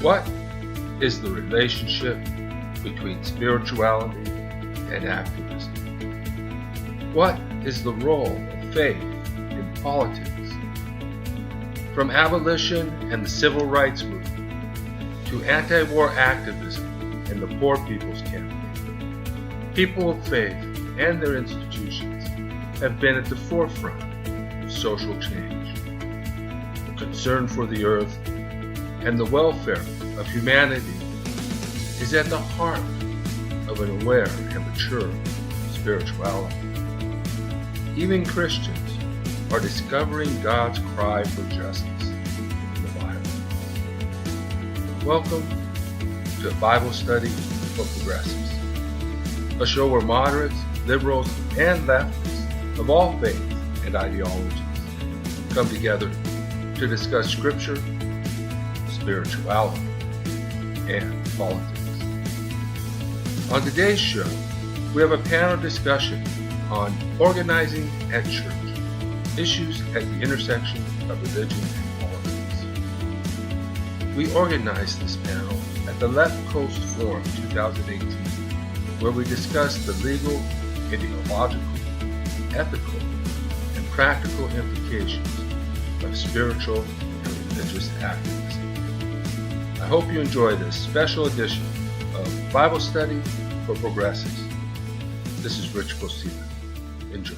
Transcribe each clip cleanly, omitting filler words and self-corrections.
What is the relationship between spirituality and activism? What is the role of faith in politics? From abolition and the civil rights movement to anti-war activism and the Poor People's Campaign, people of faith and their institutions have been at the forefront of social change. Concern for the earth and the welfare of humanity is at the heart of an aware and mature spirituality. Even Christians are discovering God's cry for justice in the Bible. Welcome to Bible Study for Progressives, a show where moderates, liberals, and leftists of all faiths and ideologies come together to discuss Scripture, spirituality, and politics. On today's show, we have a panel discussion on organizing at church, issues at the intersection of religion and politics. We organized this panel at the Left Coast Forum 2018, where we discussed the legal, ideological, ethical, and practical implications of spiritual and religious activism. I hope you enjoy this special edition of Bible Study for Progressives. This is Rich Procida. Enjoy.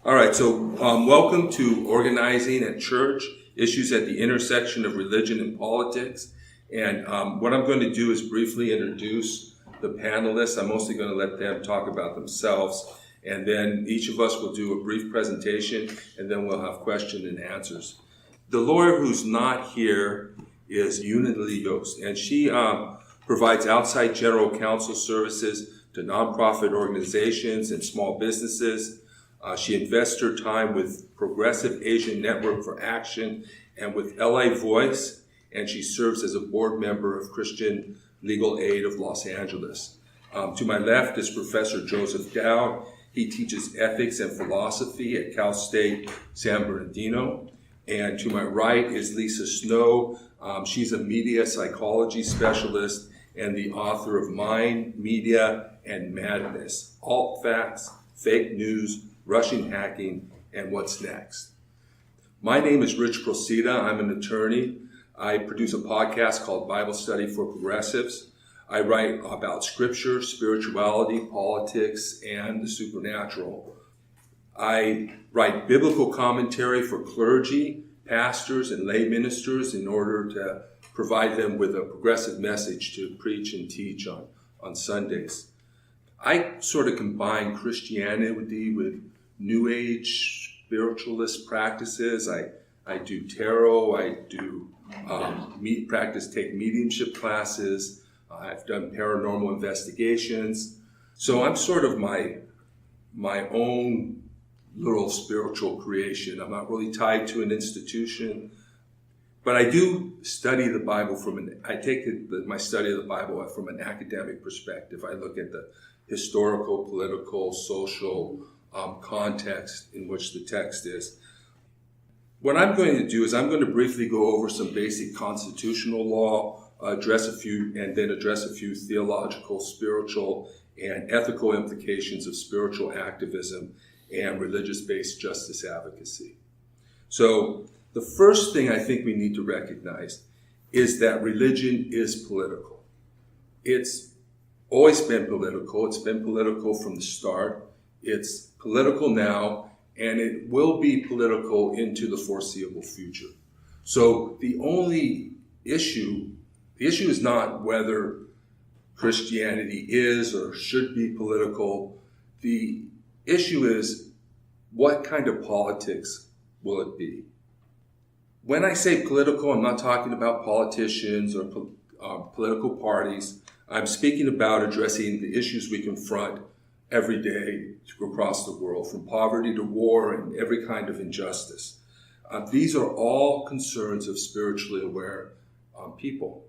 All right, so welcome to Organizing at Church, Issues at the Intersection of Religion and Politics. And what I'm going to do is briefly introduce the panelists. I'm mostly going to let them talk about themselves. And then each of us will do a brief presentation, and then we'll have questions and answers. The lawyer who's not here is Unity Yost, and she provides outside general counsel services to nonprofit organizations and small businesses. She invests her time with Progressive Asian Network for Action and with LA Voice, and she serves as a board member of Christian Legal Aid of Los Angeles. To my left is Professor Joseph Dowd. He teaches ethics and philosophy at Cal State San Bernardino. And to my right is Lisa Snow. She's a media psychology specialist and the author of Mind, Media, and Madness, Alt Facts, Fake News, Russian Hacking, and What's Next. My name is Rich Procida. I'm an attorney. I produce a podcast called Bible Study for Progressives. I write about scripture, spirituality, politics, and the supernatural. I write biblical commentary for clergy, pastors, and lay ministers in order to provide them with a progressive message to preach and teach on Sundays. I sort of combine Christianity with New Age spiritualist practices. I do tarot, I do take mediumship classes. I've done paranormal investigations. So I'm sort of my own little spiritual creation. I'm not really tied to an institution, but I do study the Bible my study of the Bible from an academic perspective. I look at the historical, political, social context in which the text is. What I'm going to do is I'm going to briefly go over some basic constitutional law, address a few theological, spiritual, and ethical implications of spiritual activism and religious-based justice advocacy. So the first thing I think we need to recognize is that religion is political. It's always been political. It's been political from the start. It's political now, and it will be political into the foreseeable future. So the issue is not whether Christianity is or should be political. The issue is, what kind of politics will it be? When I say political, I'm not talking about politicians or political parties. I'm speaking about addressing the issues we confront every day across the world, from poverty to war and every kind of injustice. These are all concerns of spiritually aware people.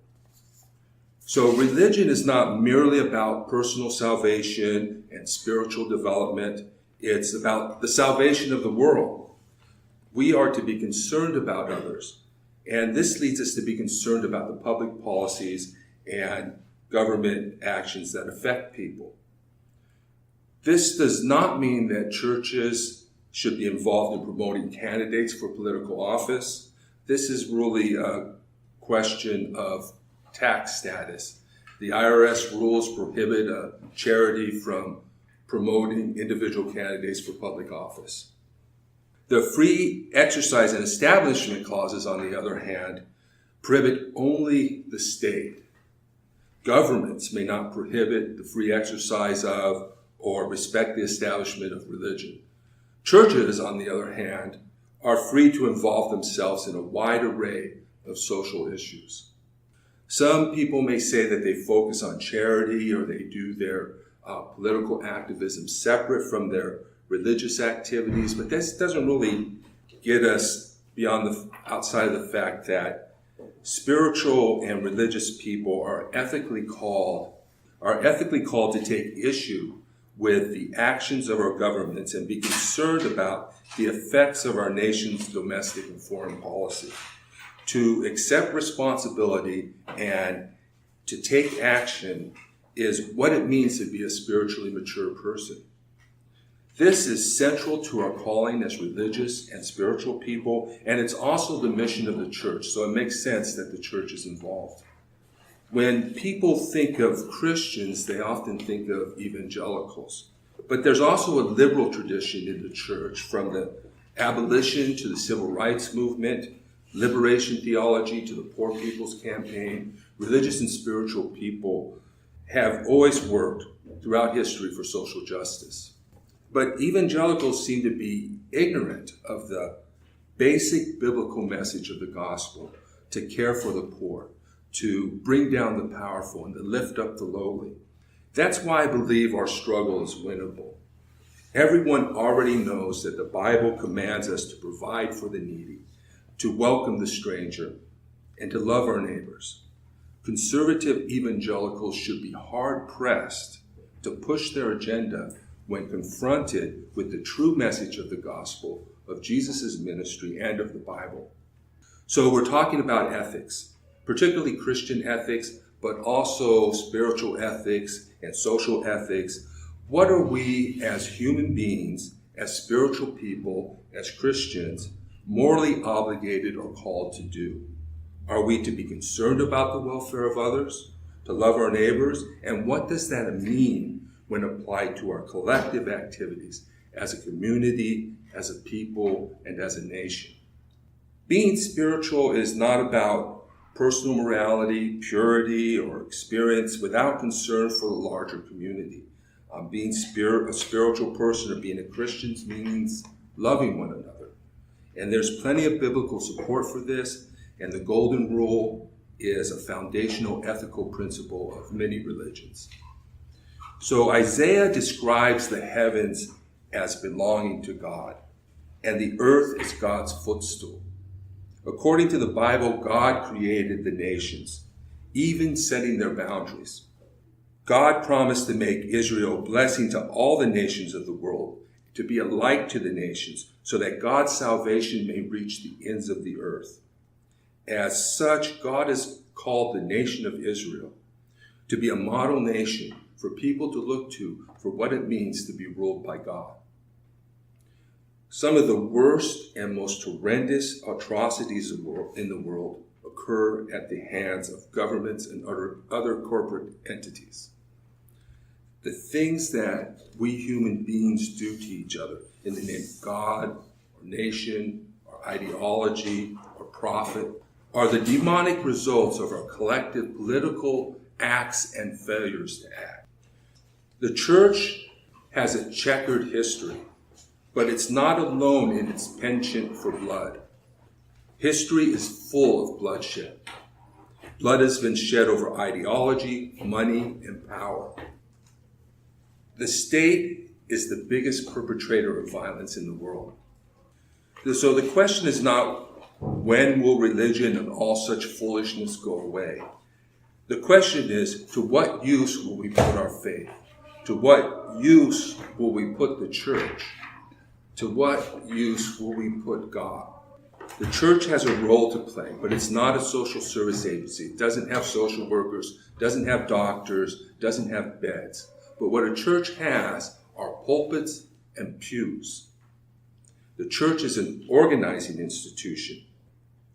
So religion is not merely about personal salvation and spiritual development. It's about the salvation of the world. We are to be concerned about others And this leads us to be concerned about the public policies and government actions that affect people. This does not mean that churches should be involved in promoting candidates for political office. This is really a question of tax status. The IRS rules prohibit a charity from promoting individual candidates for public office. The free exercise and establishment clauses, on the other hand, prohibit only the state. Governments may not prohibit the free exercise of or respect the establishment of religion. Churches, on the other hand, are free to involve themselves in a wide array of social issues. Some people may say that they focus on charity or they do their political activism separate from their religious activities, but this doesn't really get us beyond outside of the fact that spiritual and religious people are ethically called to take issue with the actions of our governments and be concerned about the effects of our nation's domestic and foreign policy. To accept responsibility and to take action is what it means to be a spiritually mature person. This is central to our calling as religious and spiritual people, and it's also the mission of the church, so it makes sense that the church is involved. When people think of Christians, they often think of evangelicals. But there's also a liberal tradition in the church, from the abolition to the civil rights movement, liberation theology to the Poor People's Campaign. Religious and spiritual people have always worked throughout history for social justice. But evangelicals seem to be ignorant of the basic biblical message of the gospel, to care for the poor, to bring down the powerful, and to lift up the lowly. That's why I believe our struggle is winnable. Everyone already knows that the Bible commands us to provide for the needy, to welcome the stranger, and to love our neighbors. Conservative evangelicals should be hard-pressed to push their agenda when confronted with the true message of the gospel, of Jesus' ministry, and of the Bible. So we're talking about ethics, particularly Christian ethics, but also spiritual ethics and social ethics. What are we as human beings, as spiritual people, as Christians, morally obligated or called to do? Are we to be concerned about the welfare of others, to love our neighbors? And what does that mean when applied to our collective activities as a community, as a people, and as a nation? Being spiritual is not about personal morality, purity, or experience without concern for the larger community. Being a spiritual person or being a Christian means loving one another. And there's plenty of biblical support for this, and the golden rule is a foundational ethical principle of many religions. So Isaiah describes the heavens as belonging to God, and the earth is God's footstool. According to the Bible, God created the nations, even setting their boundaries. God promised to make Israel a blessing to all the nations of the world, to be a light to the nations, so that God's salvation may reach the ends of the earth. As such, God has called the nation of Israel to be a model nation for people to look to for what it means to be ruled by God. Some of the worst and most horrendous atrocities in the world occur at the hands of governments and other corporate entities. The things that we human beings do to each other in the name of God, or nation, or ideology, or profit, are the demonic results of our collective political acts and failures to act. The church has a checkered history, but it's not alone in its penchant for blood. History is full of bloodshed. Blood has been shed over ideology, money, and power. The state is the biggest perpetrator of violence in the world. So the question is not, when will religion and all such foolishness go away? The question is, to what use will we put our faith? To what use will we put the church? To what use will we put God? The church has a role to play, but it's not a social service agency. It doesn't have social workers, doesn't have doctors, doesn't have beds. But what a church has are pulpits and pews. The church is an organizing institution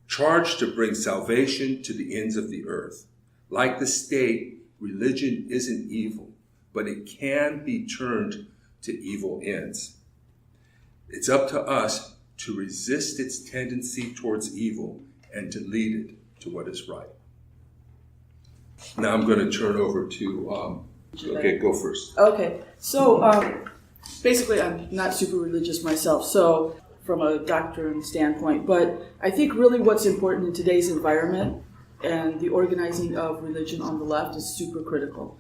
charged to bring salvation to the ends of the earth. Like the state, religion isn't evil, but it can be turned to evil ends. It's up to us to resist its tendency towards evil and to lead it to what is right. Now I'm going to turn over to, okay, go first. Okay, so basically I'm not super religious myself, so from a doctrine standpoint, but I think really what's important in today's environment and the organizing of religion on the left is super critical.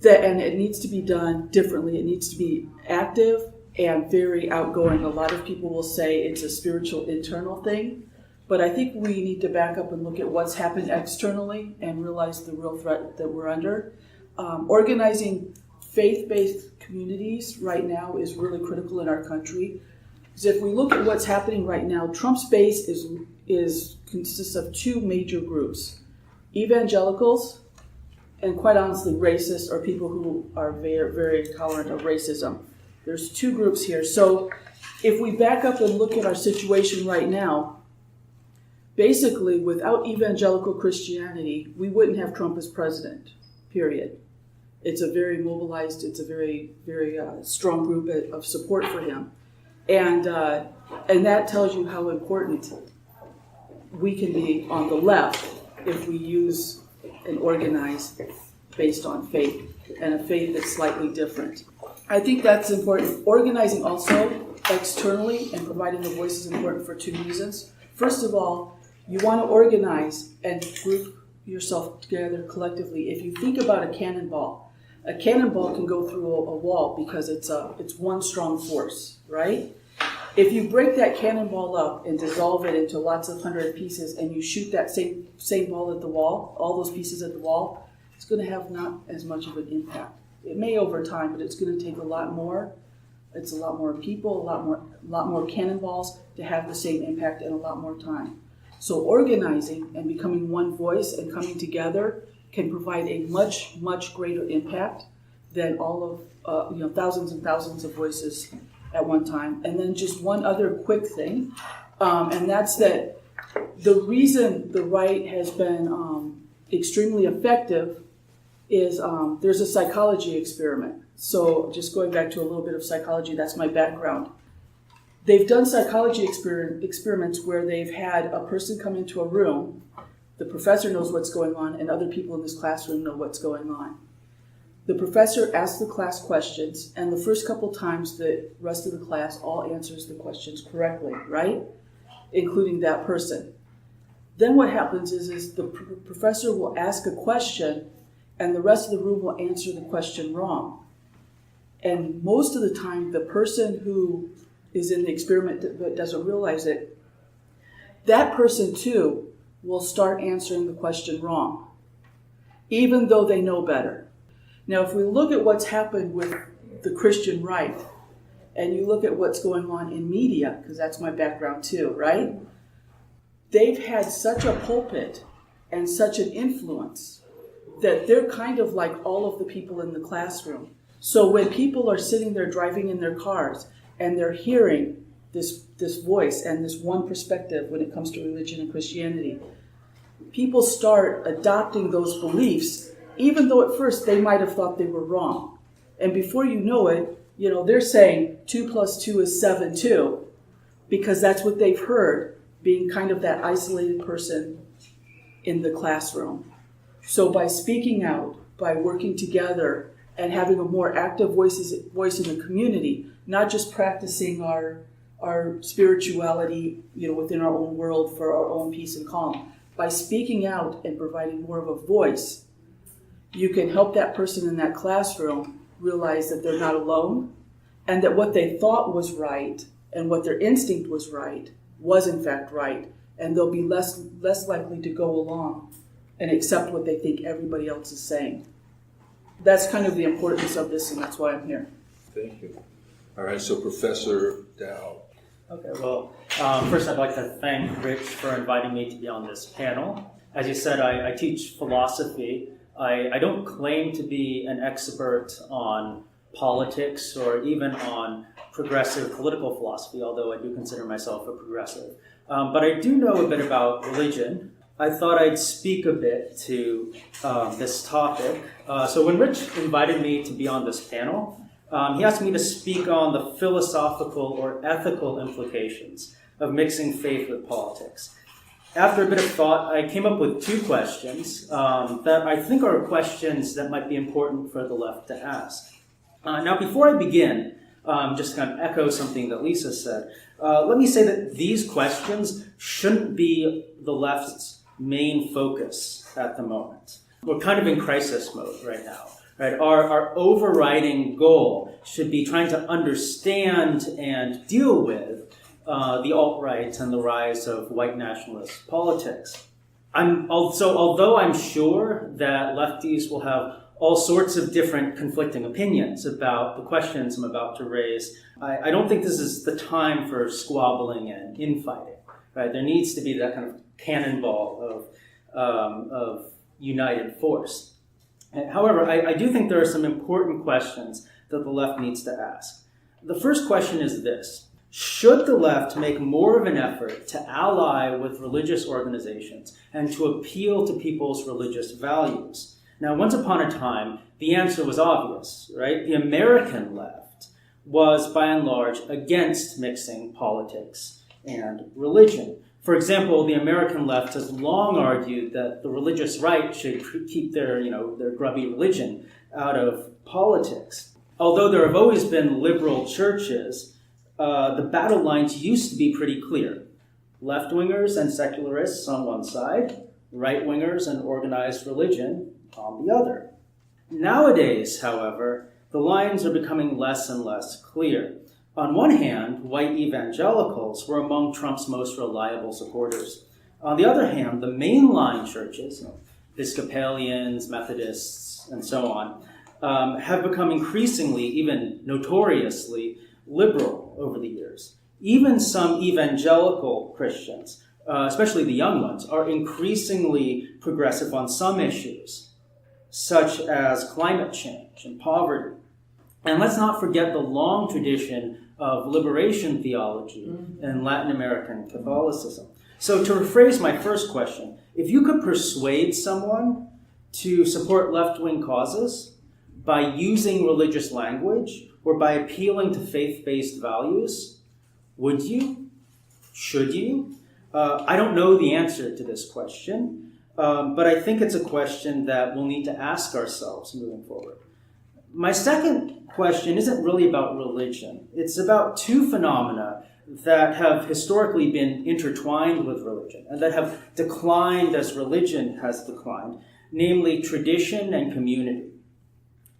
And it needs to be done differently. It needs to be active and very outgoing. A lot of people will say it's a spiritual internal thing, but I think we need to back up and look at what's happened externally and realize the real threat that we're under. Organizing faith-based communities right now is really critical in our country. Because if we look at what's happening right now, Trump's base consists of two major groups: evangelicals and, quite honestly, racists, or people who are very, very tolerant of racism. There's two groups here. So if we back up and look at our situation right now, basically, without evangelical Christianity, we wouldn't have Trump as president, period. It's a very mobilized, it's a very, very strong group of support for him. And that tells you how important we can be on the left if we use and organize based on faith, and a faith that's slightly different. I think that's important. Organizing also externally and providing the voice is important for two reasons. First of all, you want to organize and group yourself together collectively. If you think about a cannonball can go through a wall because it's one strong force, right? If you break that cannonball up and dissolve it into lots of 100 pieces and you shoot that same ball at the wall, all those pieces at the wall, it's going to have not as much of an impact. It may over time, but it's going to take a lot more. It's a lot more people, a lot more cannonballs to have the same impact in a lot more time. So organizing and becoming one voice and coming together can provide a much, much greater impact than all of thousands and thousands of voices at one time. And then just one other quick thing, and that's that the reason the right has been extremely effective is there's a psychology experiment. So just going back to a little bit of psychology, that's my background. They've done psychology experiments where they've had a person come into a room, the professor knows what's going on, and other people in this classroom know what's going on. The professor asks the class questions, and the first couple times the rest of the class all answers the questions correctly, right? Including that person. Then what happens is the professor will ask a question, and the rest of the room will answer the question wrong. And most of the time, the person who is in the experiment but doesn't realize it, that person too will start answering the question wrong, even though they know better. Now, if we look at what's happened with the Christian right, and you look at what's going on in media, because that's my background too, right? They've had such a pulpit and such an influence that they're kind of like all of the people in the classroom. So when people are sitting there driving in their cars and they're hearing this voice and this one perspective when it comes to religion and Christianity, people start adopting those beliefs, even though at first they might have thought they were wrong. And before you know it, they're saying 2 + 2 is 7 too, because that's what they've heard, being kind of that isolated person in the classroom. So by speaking out, by working together, and having a more active voice in the community, not just practicing our spirituality, within our own world for our own peace and calm. By speaking out and providing more of a voice, you can help that person in that classroom realize that they're not alone, and that what they thought was right and what their instinct was right was in fact right, and they'll be less likely to go along and accept what they think everybody else is saying. That's kind of the importance of this, and that's why I'm here. Thank you. All right, so Professor Dow, Okay, well, first I'd like to thank Rich for inviting me to be on this panel. As you said, I teach philosophy. I don't claim to be an expert on politics or even on progressive political philosophy, although I do consider myself a progressive. But I do know a bit about religion. I thought I'd speak a bit to this topic. So when Rich invited me to be on this panel, he asked me to speak on the philosophical or ethical implications of mixing faith with politics. After a bit of thought, I came up with two questions that I think are questions that might be important for the left to ask. Now, before I begin, just to kind of echo something that Lisa said, let me say that these questions shouldn't be the left's main focus at the moment. We're kind of in crisis mode right now. Right? Our overriding goal should be trying to understand and deal with the alt-right and the rise of white nationalist politics. Although I'm sure that lefties will have all sorts of different conflicting opinions about the questions I'm about to raise, I don't think this is the time for squabbling and infighting. Right? There needs to be that kind of cannonball of united force. However, I do think there are some important questions that the left needs to ask. The first question is this: should the left make more of an effort to ally with religious organizations and to appeal to people's religious values? Now, once upon a time, the answer was obvious, right? The American left was, by and large, against mixing politics and religion. For example, the American left has long argued that the religious right should keep their grubby religion out of politics. Although there have always been liberal churches, the battle lines used to be pretty clear. Left-wingers and secularists on one side, right-wingers and organized religion on the other. Nowadays, however, the lines are becoming less and less clear. On one hand, white evangelicals were among Trump's most reliable supporters. On the other hand, the mainline churches, Episcopalians, Methodists, and so on, have become increasingly, even notoriously, liberal over the years. Even some evangelical Christians, especially the young ones, are increasingly progressive on some issues, such as climate change and poverty. And let's not forget the long tradition of liberation theology in Latin American Catholicism. So to rephrase my first question, if you could persuade someone to support left-wing causes by using religious language or by appealing to faith-based values, would you? Should you? I don't know the answer to this question, but I think it's a question that we'll need to ask ourselves moving forward. My second question isn't really about religion. It's about two phenomena that have historically been intertwined with religion and that have declined as religion has declined, namely tradition and community.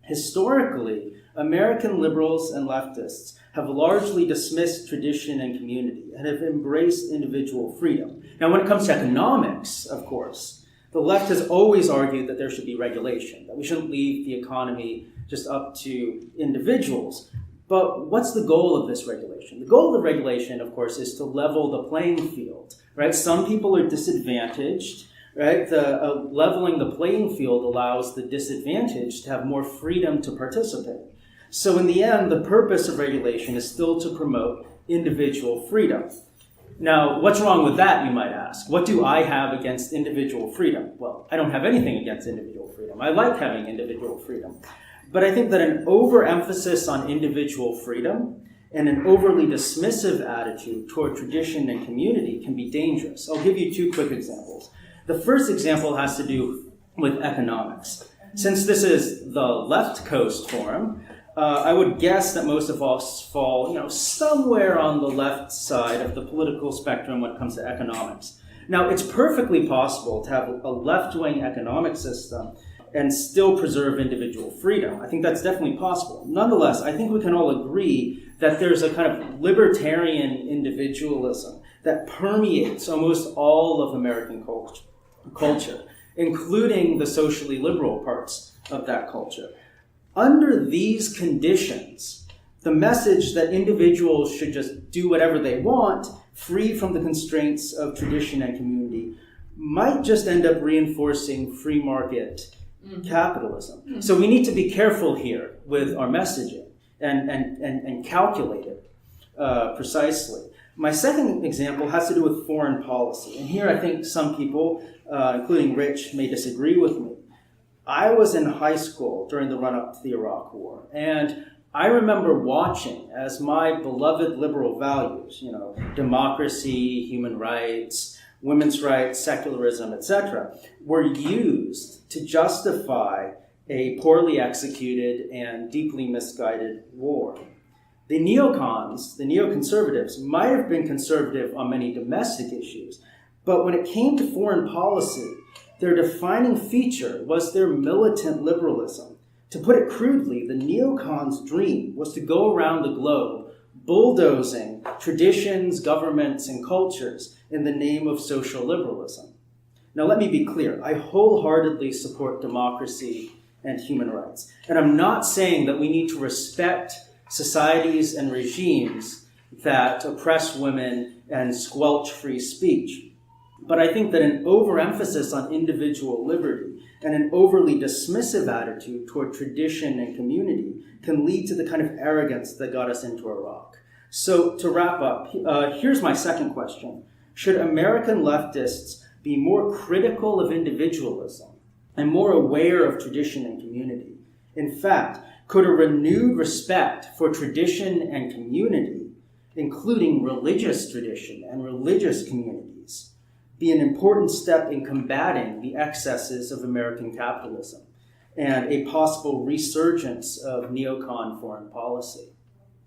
Historically, American liberals and leftists have largely dismissed tradition and community and have embraced individual freedom. Now, when it comes to economics, of course, the left has always argued that there should be regulation, that we shouldn't leave the economy just up to individuals. But what's the goal of this regulation? The goal of the regulation, of course, is to level the playing field, right? Some people are disadvantaged, right? Leveling the playing field allows the disadvantaged to have more freedom to participate. So in the end, the purpose of regulation is still to promote individual freedom. Now, what's wrong with that, you might ask? What do I have against individual freedom? Well, I don't have anything against individual freedom. I like having individual freedom. But I think that an overemphasis on individual freedom and an overly dismissive attitude toward tradition and community can be dangerous. I'll give you two quick examples. The first example has to do with economics. Since this is the Left Coast Forum, I would guess that most of us fall, somewhere on the left side of the political spectrum when it comes to economics. Now, it's perfectly possible to have a left-wing economic system and still preserve individual freedom. I think that's definitely possible. Nonetheless, I think we can all agree that there's a kind of libertarian individualism that permeates almost all of American culture, including the socially liberal parts of that culture. Under these conditions, the message that individuals should just do whatever they want, free from the constraints of tradition and community, might just end up reinforcing free market capitalism. So we need to be careful here with our messaging and calculate it precisely. My second example has to do with foreign policy. And here I think some people, including Rich, may disagree with me. I was in high school during the run-up to the Iraq War, and I remember watching as my beloved liberal values, democracy, human rights, women's rights, secularism, etc., were used to justify a poorly executed and deeply misguided war. The neocons, the neoconservatives, might have been conservative on many domestic issues, but when it came to foreign policy, their defining feature was their militant liberalism. To put it crudely, the neocons' dream was to go around the globe bulldozing traditions, governments, and cultures in the name of social liberalism. Now, let me be clear. I wholeheartedly support democracy and human rights. And I'm not saying that we need to respect societies and regimes that oppress women and squelch free speech. But I think that an overemphasis on individual liberty and an overly dismissive attitude toward tradition and community can lead to the kind of arrogance that got us into Iraq. So to wrap up, here's my second question. Should American leftists be more critical of individualism and more aware of tradition and community? In fact, could a renewed respect for tradition and community, including religious tradition and religious communities, be an important step in combating the excesses of American capitalism and a possible resurgence of neocon foreign policy?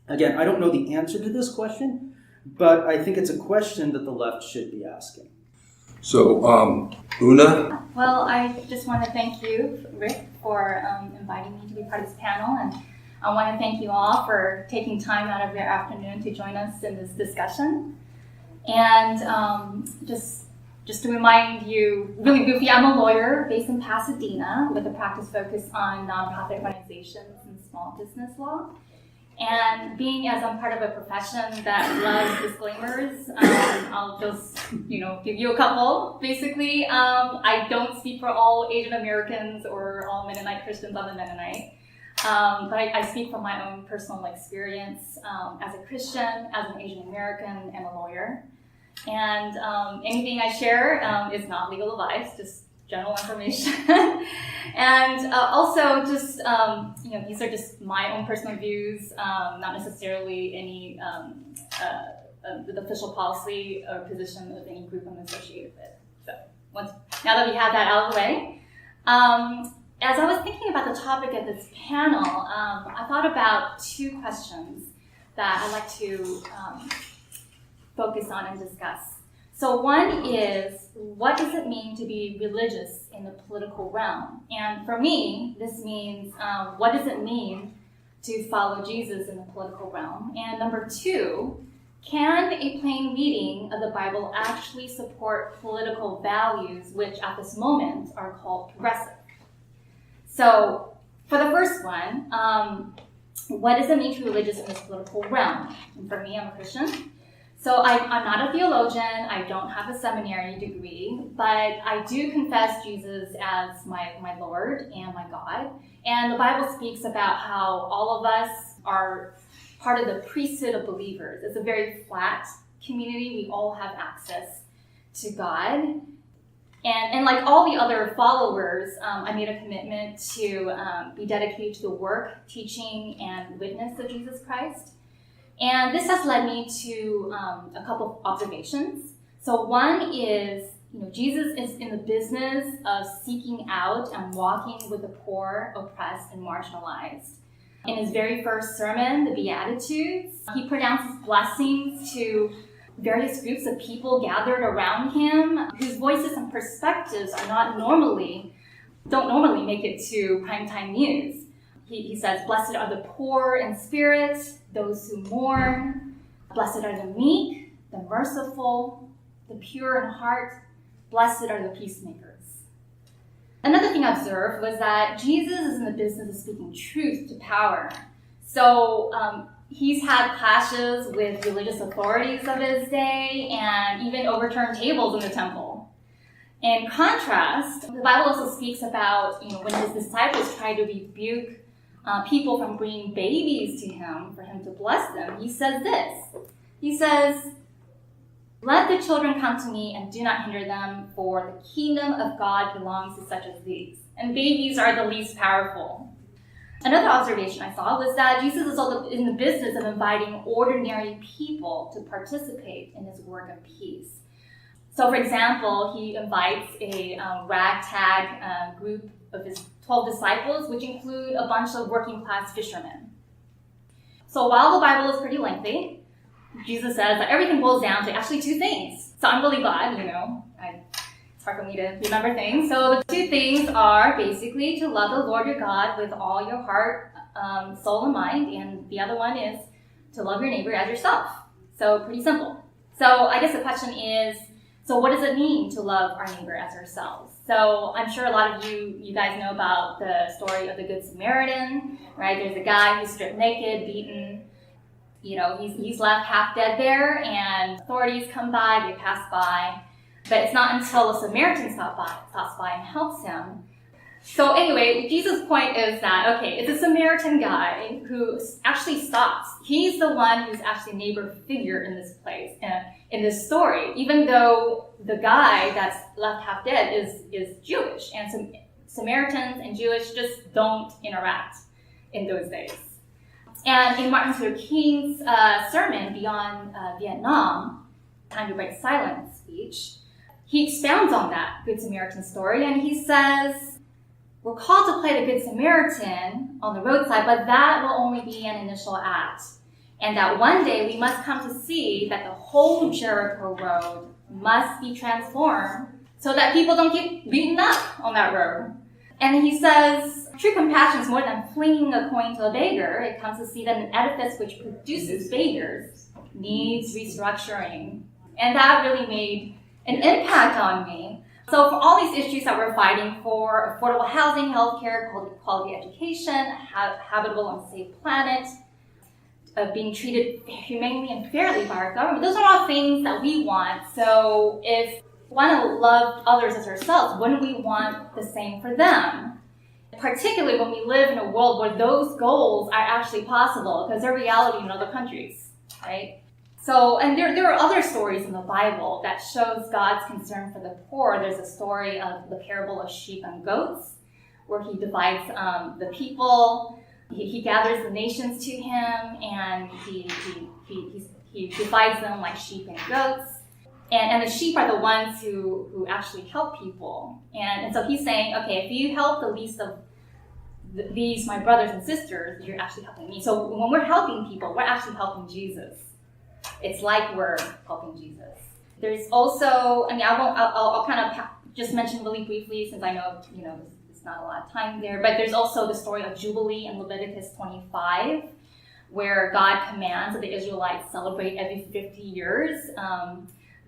Again, I don't know the answer to this question, but I think it's a question that the left should be asking. So, Una? Well, I just want to thank you, Rick, for inviting me to be part of this panel, and I want to thank you all for taking time out of your afternoon to join us in this discussion. And just to remind you, really goofy, I'm a lawyer based in Pasadena with a practice focus on nonprofit organizations and small business law. And being as I'm part of a profession that loves disclaimers, I'll just, give you a couple. Basically, I don't speak for all Asian Americans or all Mennonite Christians on the Mennonite. But I speak from my own personal experience as a Christian, as an Asian American, and a lawyer. And anything I share is not legal advice, just general information. And also just, these are just my own personal views, not necessarily any the official policy or position of any group I'm associated with. So now that we have that out of the way, as I was thinking about the topic of this panel, I thought about two questions that I'd like to focus on and discuss. So one is, what does it mean to be religious in the political realm? And for me, this means, what does it mean to follow Jesus in the political realm? And number two, can a plain reading of the Bible actually support political values, which at this moment are called progressive? So for the first one, what does it mean to be religious in this political realm? And for me, I'm a Christian. So I'm not a theologian, I don't have a seminary degree, but I do confess Jesus as my Lord and my God. And the Bible speaks about how all of us are part of the priesthood of believers. It's a very flat community. We all have access to God. And like all the other followers, I made a commitment to be dedicated to the work, teaching, and witness of Jesus Christ. And this has led me to a couple of observations. So one is, Jesus is in the business of seeking out and walking with the poor, oppressed, and marginalized. In his very first sermon, the Beatitudes, he pronounces blessings to various groups of people gathered around him, whose voices and perspectives don't normally make it to primetime news. He says, blessed are the poor in spirit, those who mourn. Blessed are the meek, the merciful, the pure in heart. Blessed are the peacemakers. Another thing I observed was that Jesus is in the business of speaking truth to power. So He's had clashes with religious authorities of his day and even overturned tables in the temple. In contrast, the Bible also speaks about, when his disciples tried to rebuke people from bringing babies to him for him to bless them. He says this. He says, "Let the children come to me and do not hinder them, for the kingdom of God belongs to such as these." And babies are the least powerful. Another observation I saw was that Jesus is also in the business of inviting ordinary people to participate in his work of peace. So, for example, he invites a ragtag group of his 12 disciples, which include a bunch of working-class fishermen. So while the Bible is pretty lengthy, Jesus says that everything boils down to actually two things. So I'm really glad, it's hard for me to remember things. So the two things are basically to love the Lord your God with all your heart, soul, and mind, and the other one is to love your neighbor as yourself. So pretty simple. So I guess the question is, so what does it mean to love our neighbor as ourselves? So I'm sure a lot of you guys know about the story of the Good Samaritan, right? There's a guy who's stripped naked, beaten. He's left half dead there, and authorities come by, they pass by. But it's not until a Samaritan stops by and helps him. So anyway, Jesus' point is that, okay, it's a Samaritan guy who actually stops. He's the one who's actually a neighbor figure in this place, in this story, even though the guy that's left half dead is Jewish. And Samaritans and Jewish just don't interact in those days. And in Martin Luther King's sermon, Beyond Vietnam, Time to Break Silence speech, he expounds on that Good Samaritan story, and he says, we're called to play the Good Samaritan on the roadside, but that will only be an initial act. And that one day we must come to see that the whole Jericho road must be transformed so that people don't get beaten up on that road. And he says, true compassion is more than flinging a coin to a beggar. It comes to see that an edifice which produces beggars needs restructuring. And that really made an impact on me. So for all these issues that we're fighting for, affordable housing, healthcare, quality education, habitable and safe planet, being treated humanely and fairly by our government, those are all things that we want. So if we want to love others as ourselves, wouldn't we want the same for them? Particularly when we live in a world where those goals are actually possible, because they're reality in other countries, right? So, and there are other stories in the Bible that shows God's concern for the poor. There's a story of the parable of sheep and goats, where he divides the people. He gathers the nations to him, and he divides them like sheep and goats. And the sheep are the ones who actually help people. And so he's saying, okay, if you help the least of these, my brothers and sisters, you're actually helping me. So when we're helping people, we're actually helping Jesus. It's like we're helping Jesus. There's also, I'll kind of just mention really briefly, since I know, there's not a lot of time there, but there's also the story of Jubilee in Leviticus 25, where God commands that the Israelites celebrate every 50 years,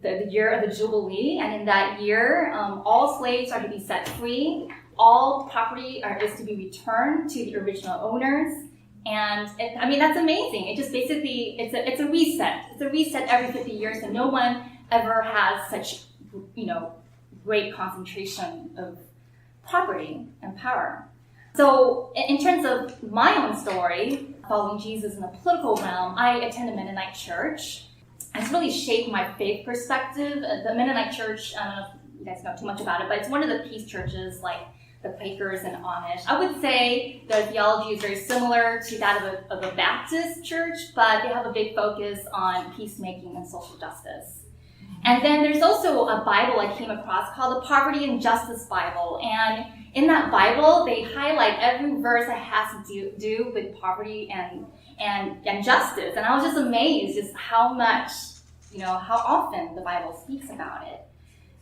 the year of the Jubilee, and in that year, all slaves are to be set free, all property is to be returned to the original owners. And that's amazing. It just basically, it's a reset. It's a reset every 50 years, so no one ever has such, great concentration of property and power. So in terms of my own story, following Jesus in the political realm, I attend a Mennonite church. It's really shaped my faith perspective. The Mennonite church, I don't know if you guys know too much about it, but it's one of the peace churches, like the Quakers and Amish. I would say their theology is very similar to that of a Baptist church, but they have a big focus on peacemaking and social justice. And then there's also a Bible I came across called the Poverty and Justice Bible. And in that Bible, they highlight every verse that has to do with poverty and justice. And I was just amazed just how much, how often the Bible speaks about it.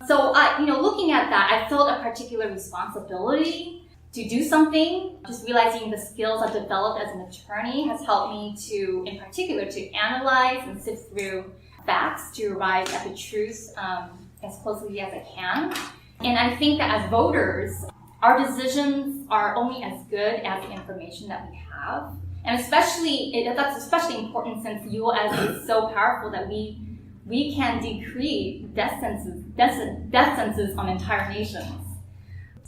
So, looking at that, I felt a particular responsibility to do something. Just realizing the skills I've developed as an attorney has helped me to, in particular, to analyze and sift through facts to arrive at the truth as closely as I can. And I think that as voters, our decisions are only as good as the information that we have. And that's especially important since ULS is so powerful that we can decree death sentences on entire nations.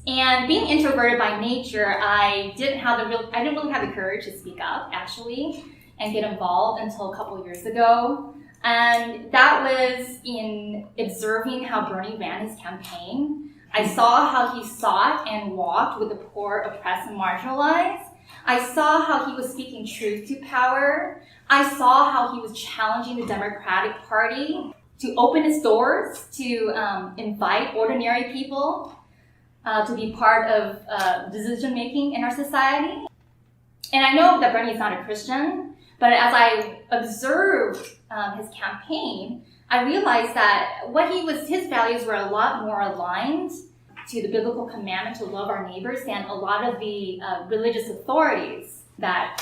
And being introverted by nature, I didn't really have the courage to speak up, actually, and get involved until a couple years ago. And that was in observing how Bernie ran his campaign. I saw how he sought and walked with the poor, oppressed, and marginalized. I saw how he was speaking truth to power. I saw how he was challenging the Democratic Party to open its doors to invite ordinary people to be part of decision-making in our society. And I know that Bernie is not a Christian, but as I observed his campaign, I realized that his values were a lot more aligned to the biblical commandment to love our neighbors than a lot of the religious authorities that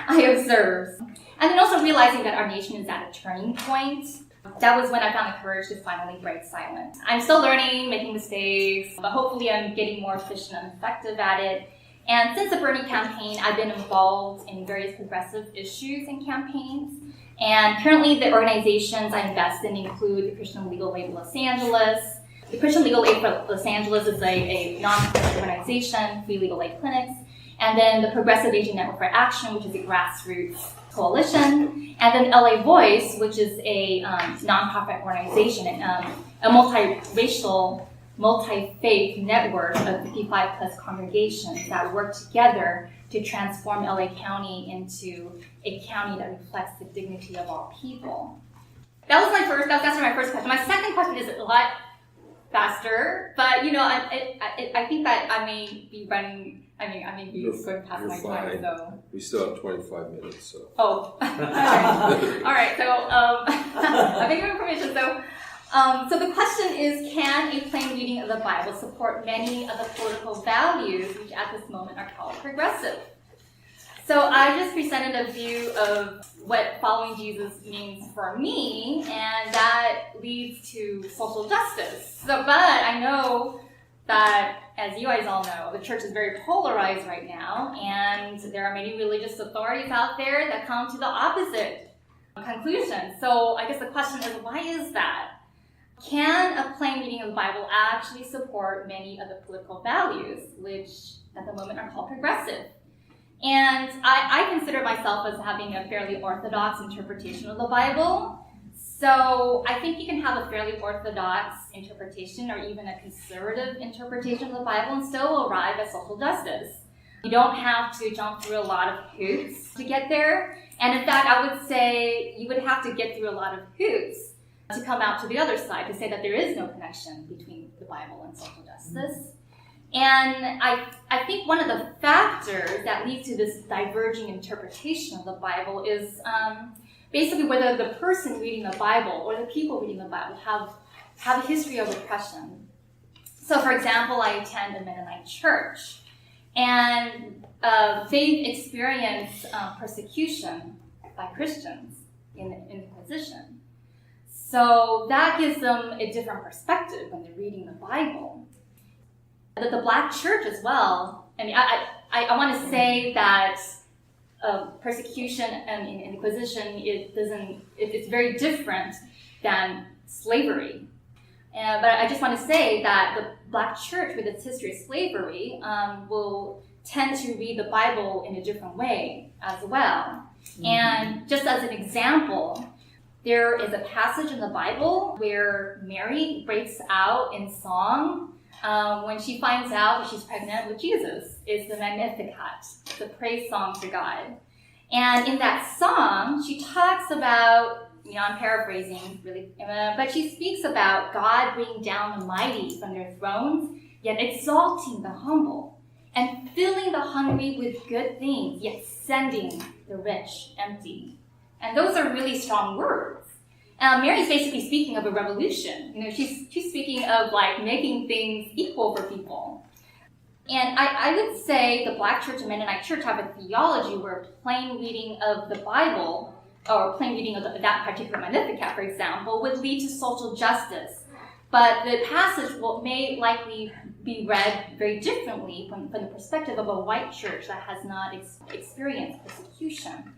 I observed. And then also realizing that our nation is at a turning point. That was when I found the courage to finally break silence. I'm still learning, making mistakes, but hopefully I'm getting more efficient and effective at it. And since the Bernie campaign, I've been involved in various progressive issues and campaigns. And currently the organizations I invest in include the Christian Legal Aid Los Angeles. The Christian Legal Aid for Los Angeles is a non-profit organization, free legal aid clinics. And then the Progressive Asian Network for Action, which is a grassroots coalition. And then LA Voice, which is a nonprofit organization, a multiracial, multi-faith network of 55 plus congregations that work together to transform LA County into a county that reflects the dignity of all people. That's my first question. My second question is a lot faster, but I think that I may be running. I may be going past my time. So we still have 25 minutes. So. Oh, all right. So I beg your permission. So the question is, can a plain reading of the Bible support many of the political values which at this moment are called progressive? So I just presented a view of what following Jesus means for me, and that leads to social justice. But I know that, as you guys all know, the church is very polarized right now, and there are many religious authorities out there that come to the opposite conclusion. So I guess the question is, why is that? Can a plain reading of the Bible actually support many of the political values, which at the moment are called progressive? And I consider myself as having a fairly orthodox interpretation of the Bible. So I think you can have a fairly orthodox interpretation or even a conservative interpretation of the Bible and still arrive at social justice. You don't have to jump through a lot of hoops to get there. And in fact, I would say you would have to get through a lot of hoops to come out to the other side, to say that there is no connection between the Bible and social justice. And I think one of the factors that lead to this diverging interpretation of the Bible is basically whether the person reading the Bible or the people reading the Bible have a history of oppression. So, for example, I attend a Mennonite church, and they've experienced persecution by Christians in the Inquisition. So that gives them a different perspective when they're reading the Bible. The Black church as well. I mean, I want to say that persecution and Inquisition it's very different than slavery. But I just want to say that the Black church, with its history of slavery, will tend to read the Bible in a different way as well. Mm-hmm. And just as an example, there is a passage in the Bible where Mary breaks out in song when she finds out that she's pregnant with Jesus. It's the Magnificat, the praise song to God. And in that song, she talks about, I'm paraphrasing really, but she speaks about God bringing down the mighty from their thrones, yet exalting the humble, and filling the hungry with good things, yet sending the rich empty. And those are really strong words. Mary's basically speaking of a revolution. She's speaking of making things equal for people. And I would say the Black church and Mennonite church have a theology where plain reading of the Bible, or plain reading of that particular Magnificat, for example, would lead to social justice. But the passage may likely be read very differently from the perspective of a white church that has not experienced persecution.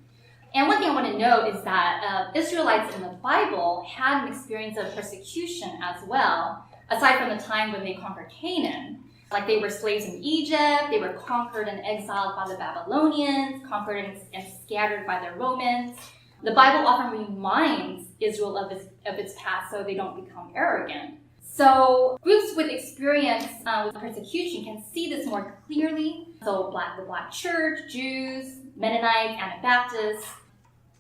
And one thing I want to note is that Israelites in the Bible had an experience of persecution as well, aside from the time when they conquered Canaan. Like they were slaves in Egypt, they were conquered and exiled by the Babylonians, conquered and scattered by the Romans. The Bible often reminds Israel of its past so they don't become arrogant. So groups with experience with persecution can see this more clearly. So the Black Church, Jews, Mennonites, Anabaptists.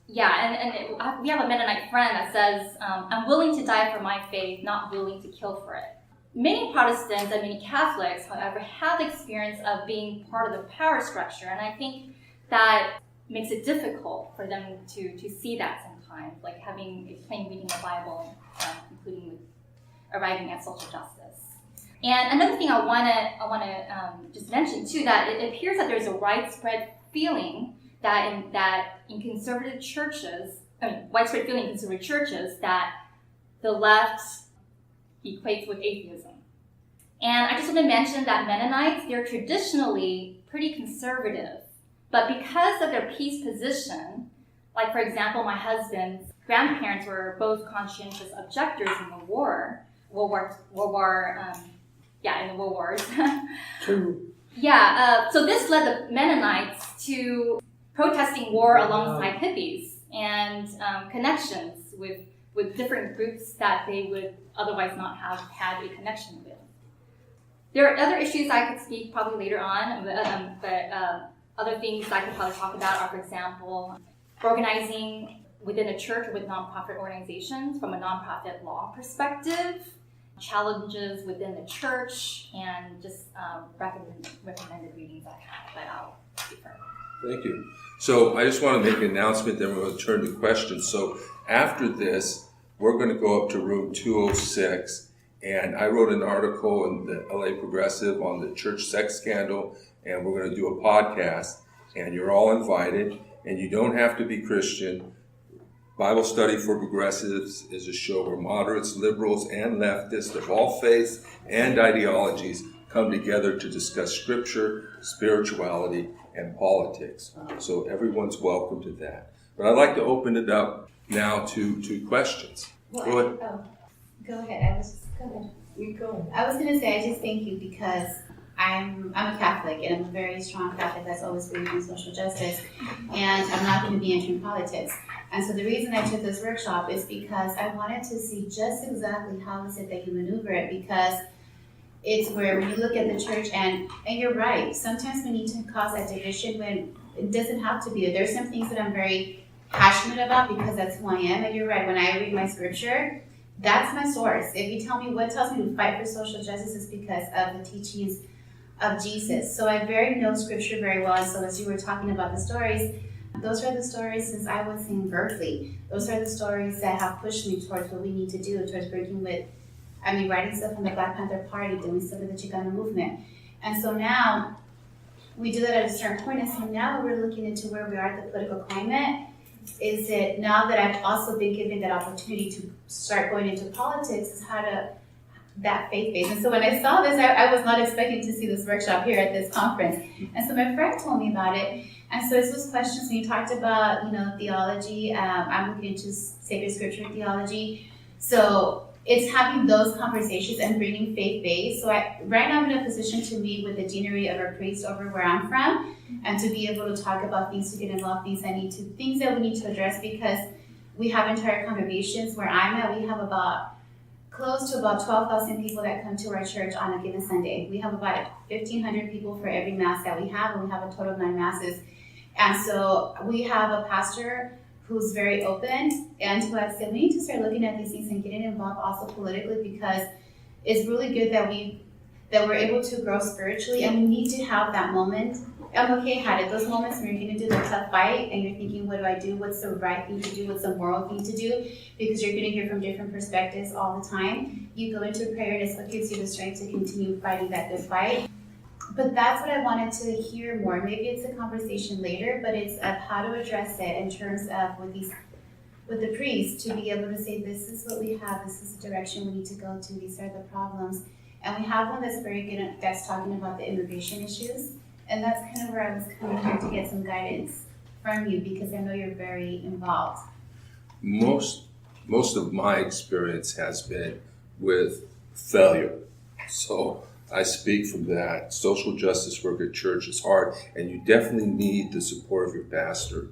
Yeah, and we have a Mennonite friend that says, I'm willing to die for my faith, not willing to kill for it. Many Protestants and many Catholics, however, have the experience of being part of the power structure, and I think that makes it difficult for them to see that sometimes, like having a plain reading the Bible, including with arriving at social justice. And another thing I want to just mention too, that it appears that there's a widespread feeling that in conservative churches, widespread feeling in conservative churches that the left equates with atheism. And I just want to mention that Mennonites, they're traditionally pretty conservative, but because of their peace position, like for example, my husband's grandparents were both conscientious objectors in the in the war wars. True. So this led the Mennonites to protesting war alongside hippies and connections with different groups that they would otherwise not have had a connection with. There are other issues I could speak probably later on, but other things I could probably talk about are, for example, organizing within a church or with nonprofit organizations from a nonprofit law perspective, challenges within the church, and just recommended readings I have that I'll refer. Thank you. So I just want to make an announcement, then we're going to turn to questions. So after this, we're going to go up to room 206, and I wrote an article in the LA Progressive on the church sex scandal, and we're going to do a podcast, and you're all invited, and you don't have to be Christian. Bible Study for Progressives is a show where moderates, liberals, and leftists of all faiths and ideologies come together to discuss scripture, spirituality, and politics. So everyone's welcome to that. But I'd like to open it up now to questions. Well, Go ahead. Go ahead. Go ahead. You go. I was going to say, I just thank you because I'm a Catholic, and I'm a very strong Catholic that's always believed in social justice, and I'm not going to be entering politics. And so the reason I took this workshop is because I wanted to see just exactly how is it that you maneuver it, because it's where when you look at the church, and you're right, sometimes we need to cause that division when it doesn't have to be. There's some things that I'm very passionate about because that's who I am, and you're right, when I read my scripture, that's my source. If you tell me what tells me to fight for social justice, is because of the teachings of Jesus. So I know scripture very well, and so as you were talking about the stories, those are the stories since I was in Berkeley. Those are the stories that have pushed me towards what we need to do, towards working with, writing stuff from the Black Panther Party, doing stuff with the Chicano movement. And so now, we do that at a certain point, and so now we're looking into where we are at the political climate. Is it, now that I've also been given that opportunity to start going into politics, is how to, that faith base. And so when I saw this, I was not expecting to see this workshop here at this conference. And so my friend told me about it. And so this was questions when you talked about, theology. I'm looking into sacred scripture theology. So it's having those conversations and bringing faith-based. So right now I'm in a position to meet with the deanery of our priests over where I'm from, and to be able to talk about things, to get involved, things that we need to address, because we have entire congregations where I'm at. We have close to about 12,000 people that come to our church on a given Sunday. We have about 1,500 people for every mass that we have, and we have a total of 9 masses. And so we have a pastor who's very open and who has said we need to start looking at these things and getting involved also politically, because it's really good that we're able to grow spiritually, and we need to have that moment. MLK had it, those moments when you're going to do the tough fight and you're thinking, what do I do? What's the right thing to do? What's the moral thing to do? Because you're going to hear from different perspectives all the time. You go into prayer, and it's what gives you the strength to continue fighting that good fight. But that's what I wanted to hear more. Maybe it's a conversation later, but it's of how to address it in terms of with the priests, to be able to say, this is what we have, this is the direction we need to go to, these are the problems. And we have one that's very good that's talking about the immigration issues. And that's kind of where I was coming here to get some guidance from you, because I know you're very involved. Most of my experience has been with failure. So I speak from that. Social justice work at church is hard, and you definitely need the support of your pastor.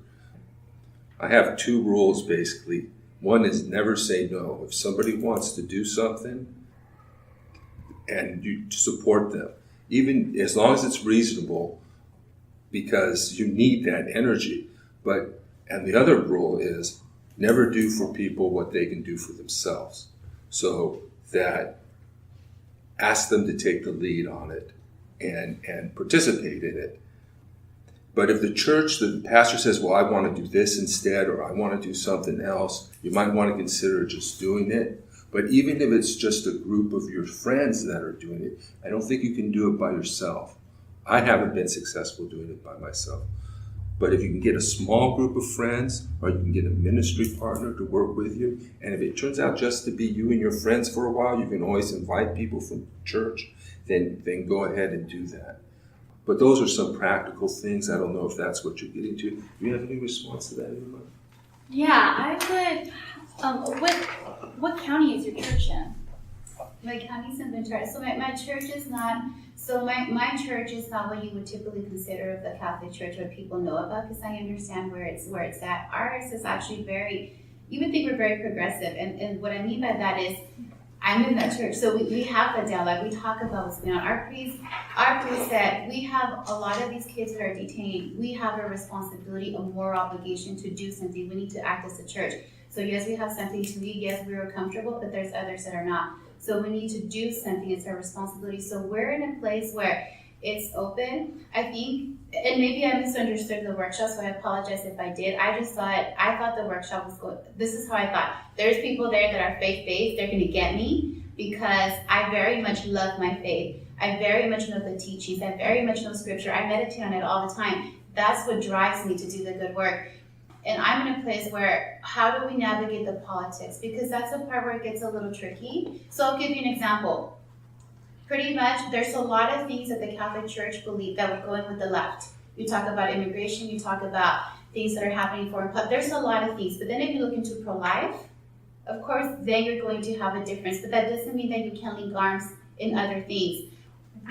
I have 2 rules basically. One is never say no. If somebody wants to do something, and you support them, even as long as it's reasonable, because you need that energy. And the other rule is never do for people what they can do for themselves. So that ask them to take the lead on it and participate in it. But if the pastor says, well, I want to do this instead, or I want to do something else, you might want to consider just doing it. But even if it's just a group of your friends that are doing it, I don't think you can do it by yourself. I haven't been successful doing it by myself. But if you can get a small group of friends, or you can get a ministry partner to work with you, and if it turns out just to be you and your friends for a while, you can always invite people from church, then go ahead and do that. But those are some practical things. I don't know if that's what you're getting to. Do you have any response to that, Emma? Yeah, I would. What county is your church in? My county's in Ventura. So my church is not, so my church is not what you would typically consider of the Catholic Church, what people know about, because I understand where it's at. Ours is actually you would think we're very progressive. And what I mean by that is, I'm in that church, so we have that dialogue. We talk about what's going on. Our priest said, we have a lot of these kids that are detained. We have a responsibility, a moral obligation to do something. We need to act as a church. So yes, we have something to lead. Yes, we are comfortable, but there's others that are not. So we need to do something. It's our responsibility. So we're in a place where it's open. I think, and maybe I misunderstood the workshop, so I apologize if I did. I thought the workshop was good. This is how I thought. There's people there that are faith-based. They're going to get me because I very much love my faith. I very much know the teachings. I very much know scripture. I meditate on it all the time. That's what drives me to do the good work. And I'm in a place where, how do we navigate the politics? Because that's the part where it gets a little tricky. So I'll give you an example. Pretty much, there's a lot of things that the Catholic Church believe that would go in with the left. You talk about immigration, you talk about things that are happening for, there's a lot of things. But then if you look into pro-life, of course, then you're going to have a difference. But that doesn't mean that you can't link arms in other things.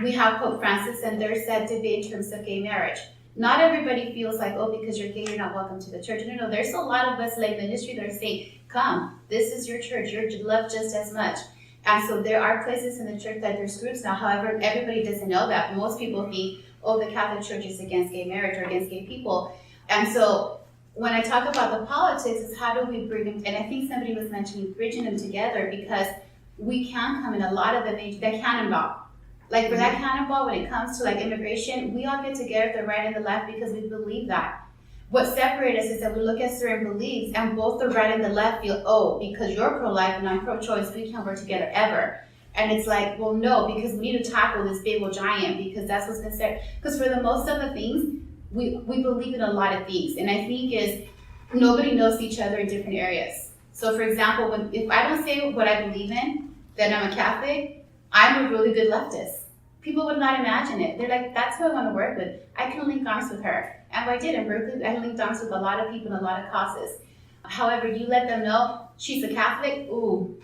We have Pope Francis, and there's that debate in terms of gay marriage. Not everybody feels like, oh, because you're gay, you're not welcome to the church. No, there's a lot of us like ministry that are saying, come, this is your church, you're loved just as much. And so there are places in the church that there's groups now. However, everybody doesn't know that. Most people think, oh, the Catholic Church is against gay marriage or against gay people. And so when I talk about the politics, is how do we bring them, and I think somebody was mentioning bridging them together, because we can come in a lot of the cannonball. Like for that cannonball, when it comes to like immigration, we all get together, the right and the left, because we believe that. What separates us is that we look at certain beliefs, and both the right and the left feel, oh, because you're pro-life and I'm pro-choice, we can't work together ever. And it's like, well, no, because we need to tackle this big old giant, because that's what's been said. Because for the most of the things, we believe in a lot of things. And I think is nobody knows each other in different areas. So for example, if I don't say what I believe in, then I'm a Catholic, I'm a really good leftist. People would not imagine it. They're like, that's who I want to work with. I can link arms with her. And I did in Berkeley. I linked arms with a lot of people and a lot of causes. However, you let them know she's a Catholic. Ooh,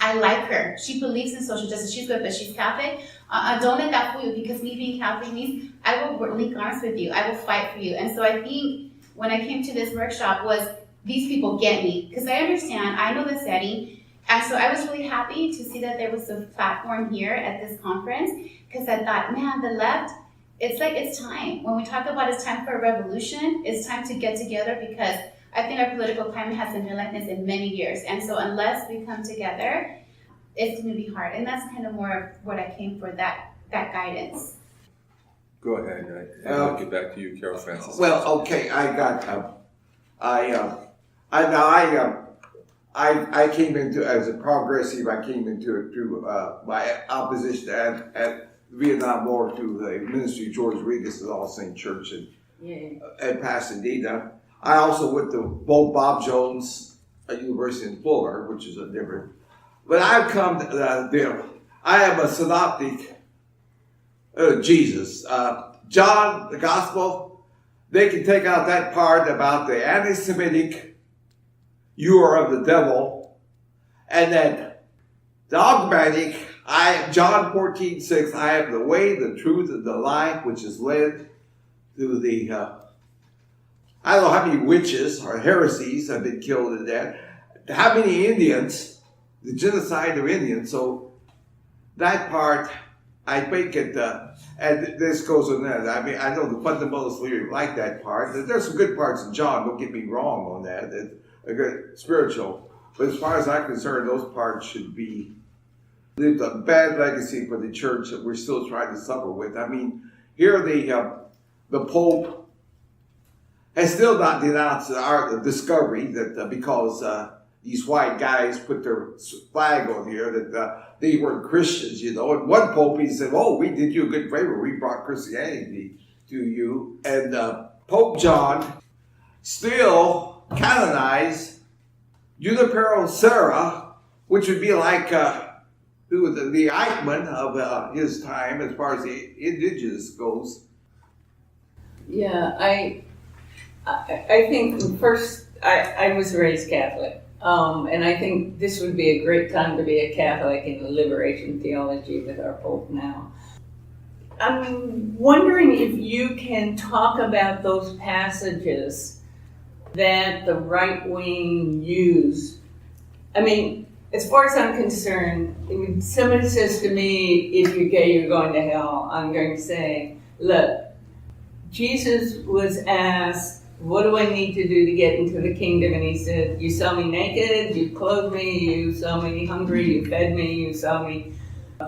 I like her. She believes in social justice. She's good, but she's Catholic. Don't let that fool you, because me being Catholic means I will link arms with you. I will fight for you. And so I think when I came to this workshop was these people get me, because I understand. I know the setting. And so I was really happy to see that there was a platform here at this conference, because I thought, man, the left, it's like it's time. When we talk about it's time for a revolution, it's time to get together, because I think our political climate hasn't been like this in many years. And so unless we come together, it's going to be hard. And that's kind of more of what I came for, that guidance. Go ahead. I'll get back to you, Carol Francis. Well, okay, I came into, as a progressive, I came into it through my opposition at the Vietnam War to the ministry of George Regas at All Saints Church in Pasadena. I also went to both Bob Jones University in Fuller, which is a different. But I've come to, I am a synoptic of Jesus. John, the gospel, they can take out that part about the anti-Semitic, you are of the devil, and that dogmatic, I am John 14:6, I am the way, the truth, and the life, which is led to the, I don't know how many witches or heresies have been killed in that, how many Indians, the genocide of Indians. So that part, I think it, and this goes on that. I mean, I know the fundamentalists really like that part. There's some good parts in John, don't get me wrong on that. It's a good spiritual. But as far as I'm concerned, those parts should be lived a bad legacy for the church that we're still trying to suffer with. I mean, here the Pope has still not denounced our discovery that because these white guys put their flag on here that they weren't Christians, you know. And one Pope, he said, "Oh, we did you a good favor. We brought Christianity to you." And Pope John still canonized Junipero Serra, which would be like who was the Eichmann of his time as far as the indigenous goes. Yeah, I think first I was raised Catholic, and I think this would be a great time to be a Catholic in liberation theology with our Pope now. I'm wondering if you can talk about those passages that the right wing use. I mean, as far as I'm concerned, when somebody says to me, "If you're gay, you're going to hell," I'm going to say, look, Jesus was asked, "What do I need to do to get into the kingdom?" And he said, "You saw me naked, you clothed me, you saw me hungry, you fed me, you saw me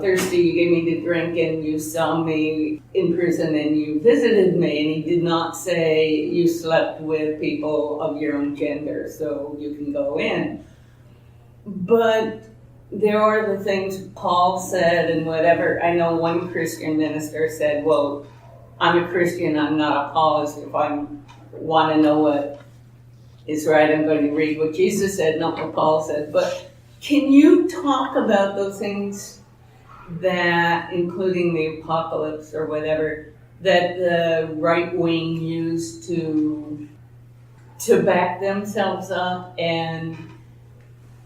thirsty, you gave me to drink, and you saw me in prison and you visited me." And he did not say, "You slept with people of your own gender, so you can go in." But there are the things Paul said and whatever. I know one Christian minister said, "Well, I'm a Christian, I'm not a Paulist. If I want to know what is right, I'm going to read what Jesus said, not what Paul said." But can you talk about those things that, including the apocalypse or whatever, that the right wing used to back themselves up, and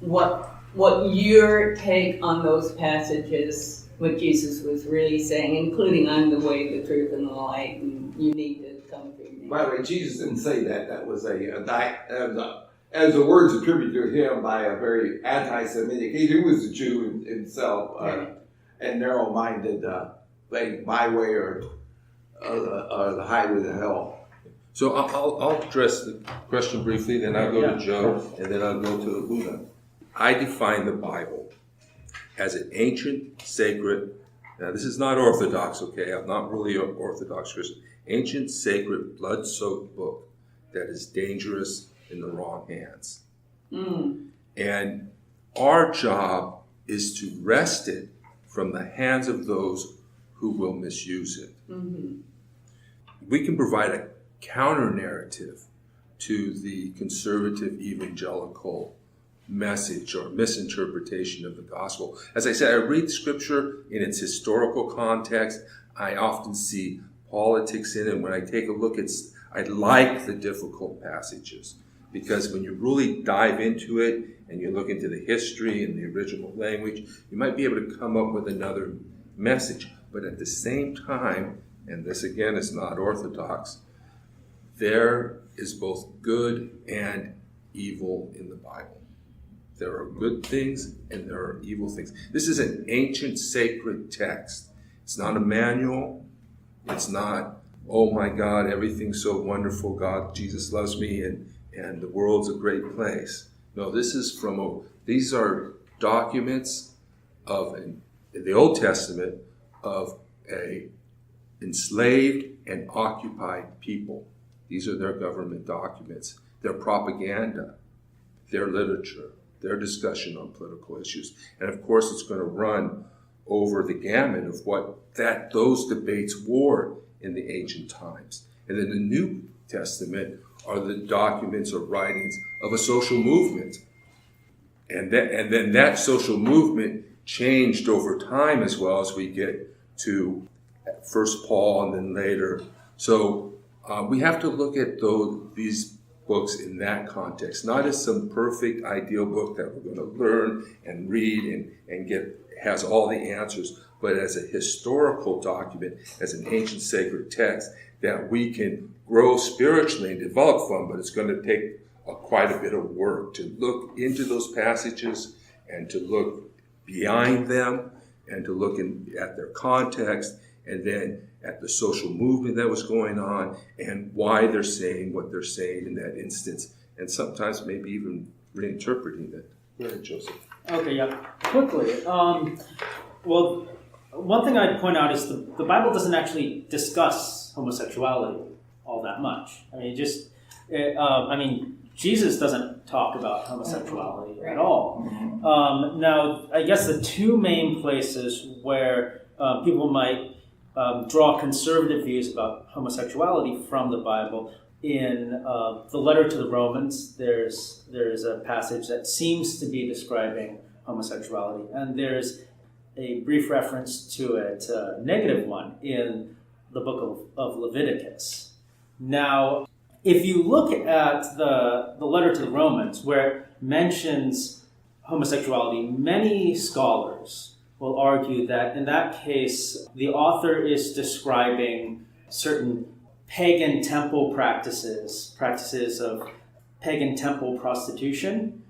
what your take on those passages, what Jesus was really saying, including "I'm the way, the truth, and the light, and you need to come through me"? By the way, Jesus didn't say that. That was as the words attributed to him by a very anti-Semitic. He was a Jew himself, and narrow-minded, like my way or the highway to hell. So I'll address the question briefly, then I'll go to Joe, and then I'll go to Buddha. I define the Bible as an ancient, sacred, now this is not orthodox, okay? I'm not really an orthodox Christian. Ancient, sacred, blood-soaked book that is dangerous in the wrong hands. And our job is to wrest it from the hands of those who will misuse it. We can provide a counter-narrative to the conservative evangelical message or misinterpretation of the gospel. As I said, I read scripture in its historical context. I often see politics in it. When I take a look, I like the difficult passages, because when you really dive into it and you look into the history and the original language, you might be able to come up with another message. But at the same time, and this again is not orthodox, there is both good and evil in the Bible. There are good things and there are evil things. This is an ancient sacred text. It's not a manual. It's not, "Oh my God, everything's so wonderful. God, Jesus loves me and the world's a great place." No, these are documents in the Old Testament of a enslaved and occupied people. These are their government documents, their propaganda, their literature, their discussion on political issues. And of course, it's going to run over the gamut of what those debates were in the ancient times. And then the New Testament are the documents or writings of a social movement. And then that social movement changed over time as well as we get to First Paul and then later. So we have to look at these books in that context, not as some perfect ideal book that we're going to learn and read and get has all the answers, but as a historical document, as an ancient sacred text that we can grow spiritually and develop from, but it's going to take quite a bit of work to look into those passages and to look behind them and to look at their context and then at the social movement that was going on and why they're saying what they're saying in that instance, and sometimes maybe even reinterpreting it. Go ahead, Joseph. Okay, yeah. Quickly. Well, one thing I'd point out is the Bible doesn't actually discuss homosexuality all that much. I mean, Jesus doesn't talk about homosexuality at all. Now, I guess the two main places where people might draw conservative views about homosexuality from the Bible, in the letter to the Romans, there's a passage that seems to be describing homosexuality, and there's a brief reference to it, a negative one, in the book of Leviticus. Now, if you look at the letter to the Romans, where it mentions homosexuality, many scholars will argue that in that case, the author is describing certain pagan temple practices of pagan temple prostitution,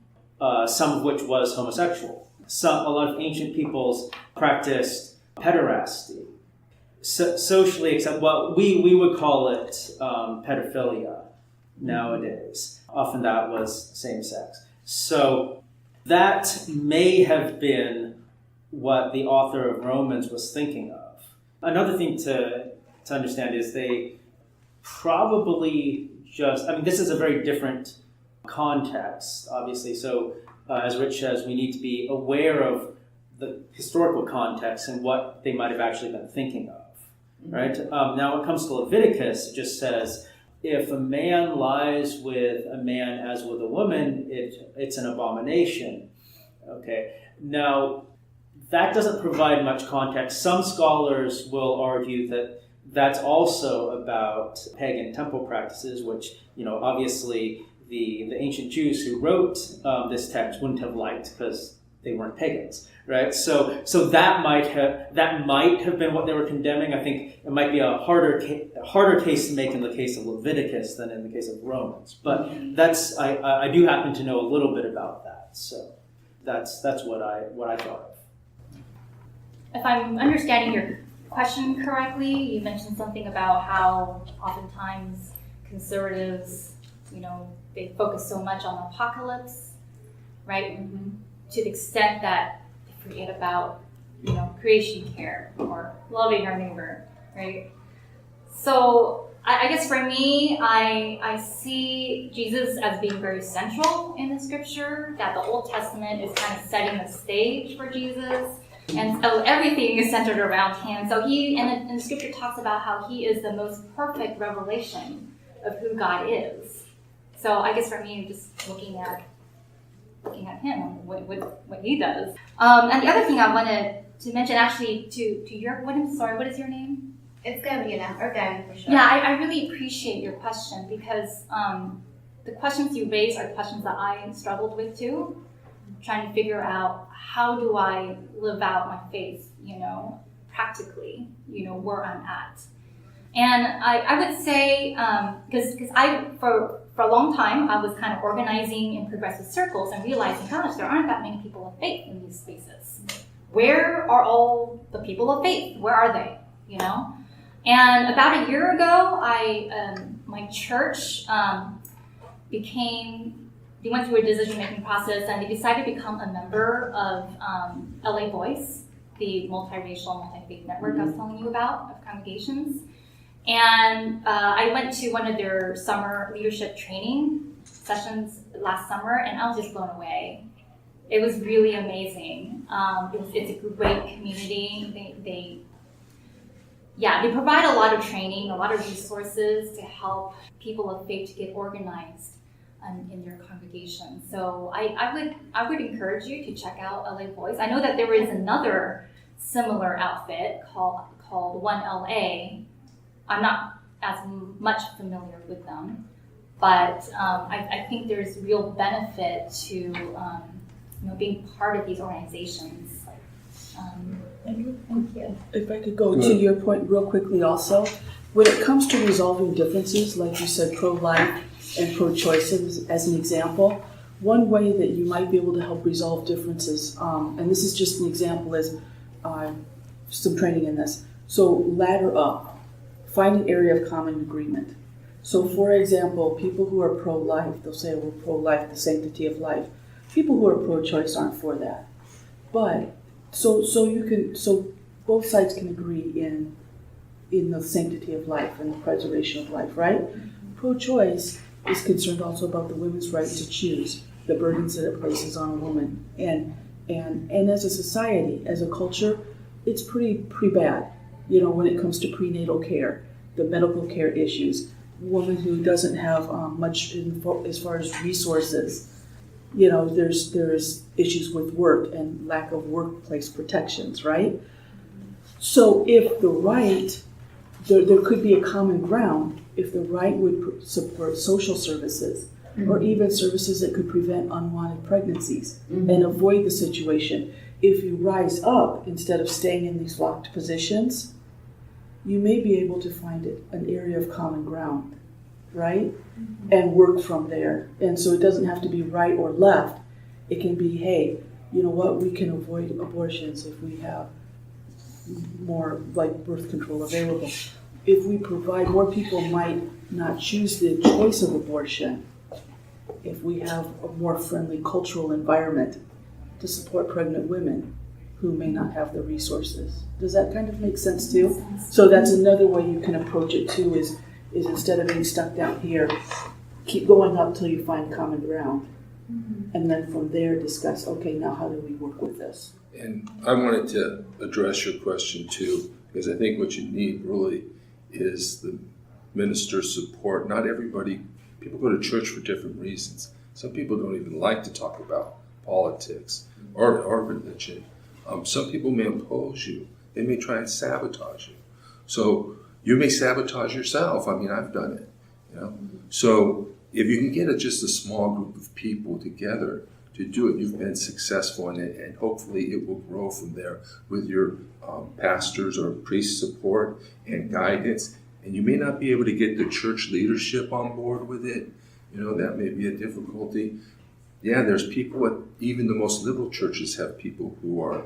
some of which was homosexual. A lot of ancient peoples practiced pederasty. Socially accepted, well, we would call it pedophilia nowadays. Often that was same sex. So that may have been what the author of Romans was thinking of. Another thing to understand is they probably this is a very different context, obviously. So as Rich says, we need to be aware of the historical context and what they might have actually been thinking of, right? Now, when it comes to Leviticus, it just says, if a man lies with a man as with a woman, it's an abomination, okay? Now, that doesn't provide much context. Some scholars will argue that that's also about pagan temple practices, which, obviously the ancient Jews who wrote this text wouldn't have liked because they weren't pagans, right? So that might have been what they were condemning. I think it might be a harder case to make in the case of Leviticus than in the case of Romans. But I do happen to know a little bit about that. So that's what I thought of. If I'm understanding your question correctly, you mentioned something about how oftentimes conservatives, they focus so much on apocalypse, right? Mm-hmm. To the extent that they forget about, creation care or loving our neighbor, right? So I guess for me, I see Jesus as being very central in the scripture, that the Old Testament is kind of setting the stage for Jesus. And so everything is centered around him. So and the scripture talks about how he is the most perfect revelation of who God is. So I guess for me, just looking at him, what he does. And the other thing I wanted to mention, actually, to your, what is your name? It's Gabriela, or Gabby for sure. Yeah, I really appreciate your question because the questions you raise are questions that I struggled with too. Trying to figure out how do I live out my faith, practically, where I'm at. And I would say, because for a long time, I was kind of organizing in progressive circles and realizing, gosh, there aren't that many people of faith in these spaces. Where are all the people of faith? Where are they? And about a year ago, my church they went through a decision-making process and they decided to become a member of LA Voice, the multiracial, multi-faith network I was telling you about, of congregations. And I went to one of their summer leadership training sessions last summer, and I was just blown away. It was really amazing. It's a great community. They provide a lot of training, a lot of resources to help people of faith to get organized. in your congregation. So I would encourage you to check out LA Boys. I know that there is another similar outfit called 1LA. I'm not as much familiar with them, but I think there's real benefit to being part of these organizations. Thank you. If I could go to your point real quickly also, when it comes to resolving differences, like you said, pro-life and pro-choice as an example, one way that you might be able to help resolve differences, and this is just an example, is some training in this. So ladder up, find an area of common agreement. So for example, people who are pro-life, they'll say we're pro-life, the sanctity of life. People who are pro-choice aren't for that. But so both sides can agree in the sanctity of life and the preservation of life, right? Pro-choice is concerned also about the women's right to choose, the burdens that it places on a woman. And as a society, as a culture, it's pretty bad, when it comes to prenatal care, the medical care issues, woman who doesn't have much as far as resources. There's issues with work and lack of workplace protections, right? So if the right, there could be a common ground if the right would support social services or even services that could prevent unwanted pregnancies and avoid the situation. If you rise up instead of staying in these locked positions, you may be able to find an area of common ground, right? And work from there. And so it doesn't have to be right or left. It can be, hey, you know what, we can avoid abortions if we have more like birth control available. If we provide, more people might not choose the choice of abortion if we have a more friendly cultural environment to support pregnant women who may not have the resources. Does that kind of make sense too? So that's another way you can approach it too, is instead of being stuck down here, keep going up till you find common ground. And then from there discuss, okay, now how do we work with this? And I wanted to address your question too, because I think what you need really is the minister's support. Not everybody, people go to church for different reasons. Some people don't even like to talk about politics or religion. Some people may oppose you. They may try and sabotage you. So you may sabotage yourself. I mean, I've done it, So if you can get just a small group of people together to do it, you've been successful in it, and hopefully it will grow from there with your pastors or priest support and guidance. And you may not be able to get the church leadership on board with it. That may be a difficulty. Yeah, there's people even the most liberal churches have people who are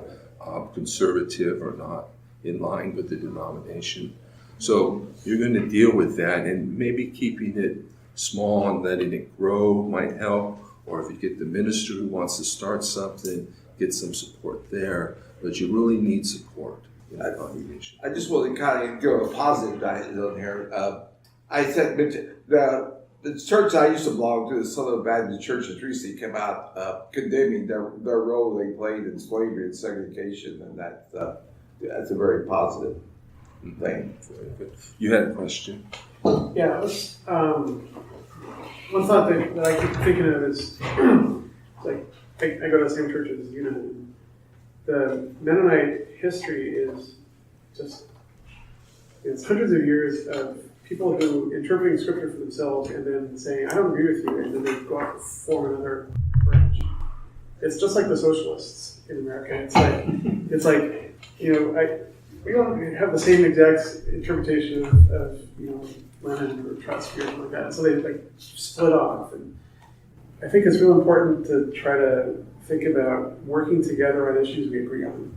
conservative or not in line with the denomination. So you're going to deal with that, and maybe keeping it small and letting it grow might help. Or if you get the minister who wants to start something, get some support there. But you really need support in the congregation. I just want to kind of give a positive diet on here. I said the church I used to belong to, the Southern Baptist Church, has recently come out condemning their role they played in slavery and segregation, and that's a very positive thing. Very good. You had a question? Yeah, one thought that I keep thinking of is, like, I go to the same church as you know. The Mennonite history is just, it's hundreds of years of people who interpreting scripture for themselves and then saying, I don't agree with you, and then they go out and form another branch. It's just like the socialists in America. It's like we don't have the same exact interpretation of Lenin or Trotsky or something like that. So they split off. And I think it's real important to try to think about working together on issues we agree on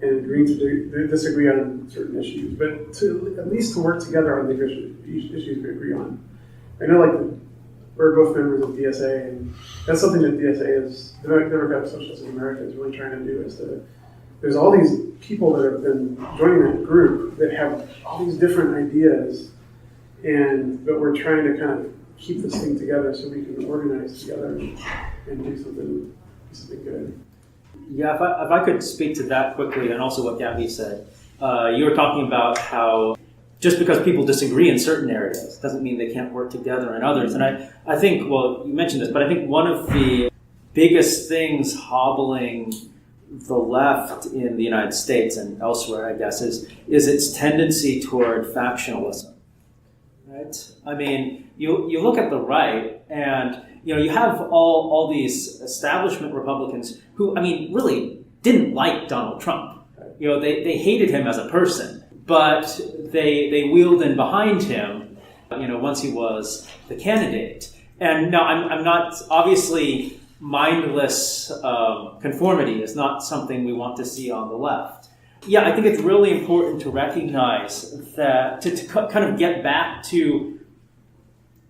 and agreeing to disagree on certain issues, but at least to work together on the issues we agree on. I know we're both members of DSA, and that's something that DSA is, the Democratic Socialists of America is really trying to do, is there's all these people that have been joining that group that have all these different ideas, but we're trying to kind of keep this thing together so we can organize together and do something good. Yeah, if I could speak to that quickly, and also what Gabby said. You were talking about how just because people disagree in certain areas doesn't mean they can't work together in others. And I think, well, you mentioned this, but I think one of the biggest things hobbling the left in the United States and elsewhere, I guess, is its tendency toward factionalism. Right? I mean, you look at the right, and you have all these establishment Republicans who, I mean, really didn't like Donald Trump. They hated him as a person, but they wheeled in behind him, once he was the candidate. And now I'm not, obviously, mindless conformity is not something we want to see on the left. Yeah, I think it's really important to recognize that, to kind of get back to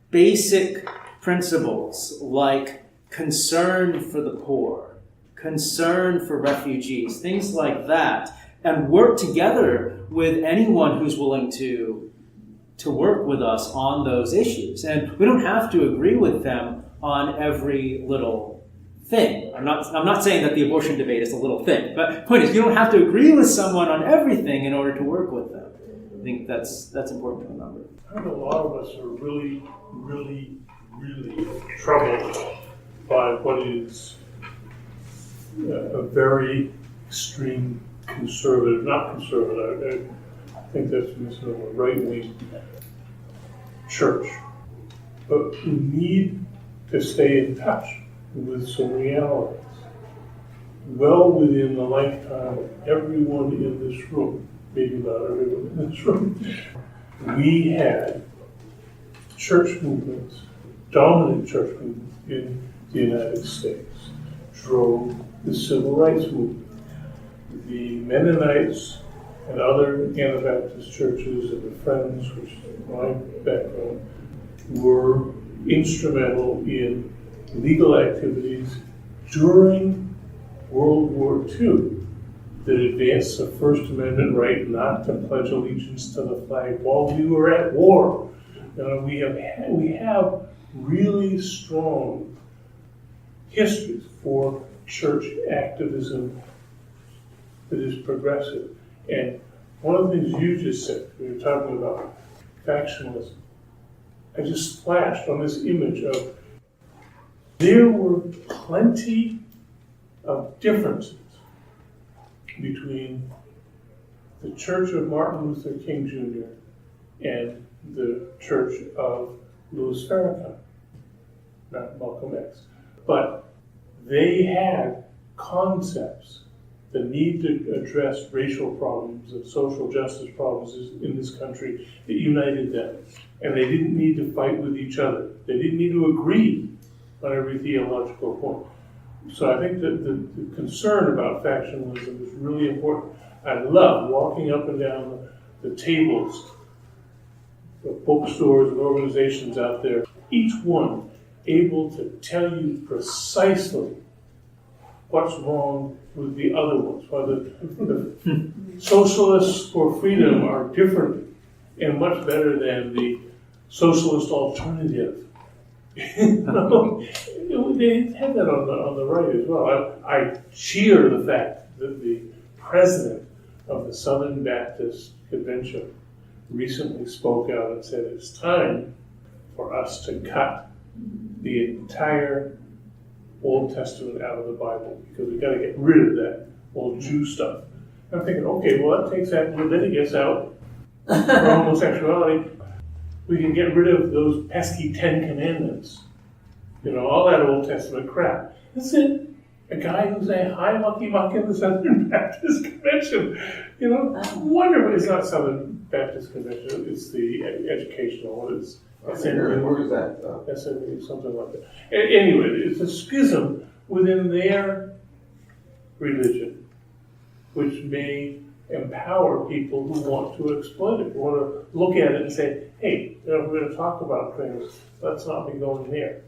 basic principles like concern for the poor, concern for refugees, things like that, and work together with anyone who's willing to work with us on those issues. And we don't have to agree with them on every little thing. I'm not saying that the abortion debate is a little thing, but the point is you don't have to agree with someone on everything in order to work with them. I think that's important to remember. I think a lot of us are really, really, really troubled by what is a very extreme conservative, not conservative, I think that's a right-wing church. But we need to stay in touch with some realities. Well within the lifetime of everyone in this room, maybe not everyone in this room, we had church movements, dominant church movements in the United States, drove the civil rights movement. The Mennonites and other Anabaptist churches and the Friends, which is my background, were instrumental in legal activities during World War II that advanced the First Amendment right not to pledge allegiance to the flag while we were at war. We have really strong histories for church activism that is progressive. And one of the things you just said, when you're talking about factionalism, I just flashed on this image of there were plenty of differences between the Church of Martin Luther King Jr. and the Church of Louis Farrakhan, not Malcolm X. But they had concepts, the need to address racial problems and social justice problems in this country that united them. And they didn't need to fight with each other. They didn't need to agree on every theological point. So I think that the concern about factionalism is really important. I love walking up and down the tables of bookstores and organizations out there, each one able to tell you precisely what's wrong with the other ones. Why the socialists for freedom are different and much better than the socialist alternative. They have that on the right as well. I cheer the fact that the president of the Southern Baptist Convention recently spoke out and said it's time for us to cut the entire Old Testament out of the Bible because we've got to get rid of that old Jew stuff. I'm thinking, okay, well that takes that Leviticus out for homosexuality. We can get rid of those pesky 10 Commandments. All that Old Testament crap. That's it. A guy who's a high mucky muck in the Southern Baptist Convention. Wonderful. It's not Southern Baptist Convention, it's the educational one. It's where is that? SMU, something like that. Anyway, it's a schism within their religion, which may empower people who want to exploit it, who want to look at it and say, hey, if we're going to talk about things, let's not be going there.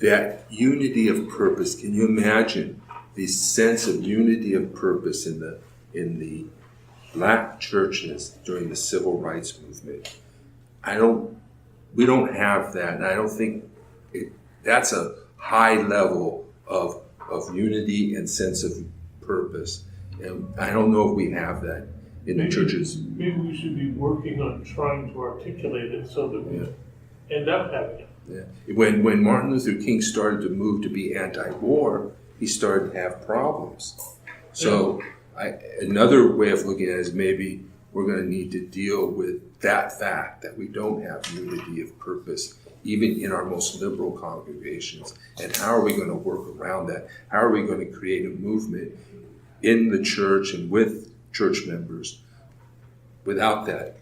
That unity of purpose, can you imagine the sense of unity of purpose in the black churches during the civil rights movement? We don't have that, and I don't think that's a high level of unity and sense of purpose. And I don't know if we have that in the churches. Maybe we should be working on trying to articulate it so that we end up having it. Yeah. When Martin Luther King started to move to be anti-war, he started to have problems. So another way of looking at it is maybe we're going to need to deal with that fact that we don't have unity of purpose, even in our most liberal congregations. And how are we going to work around that? How are we going to create a movement in the church and with church members without that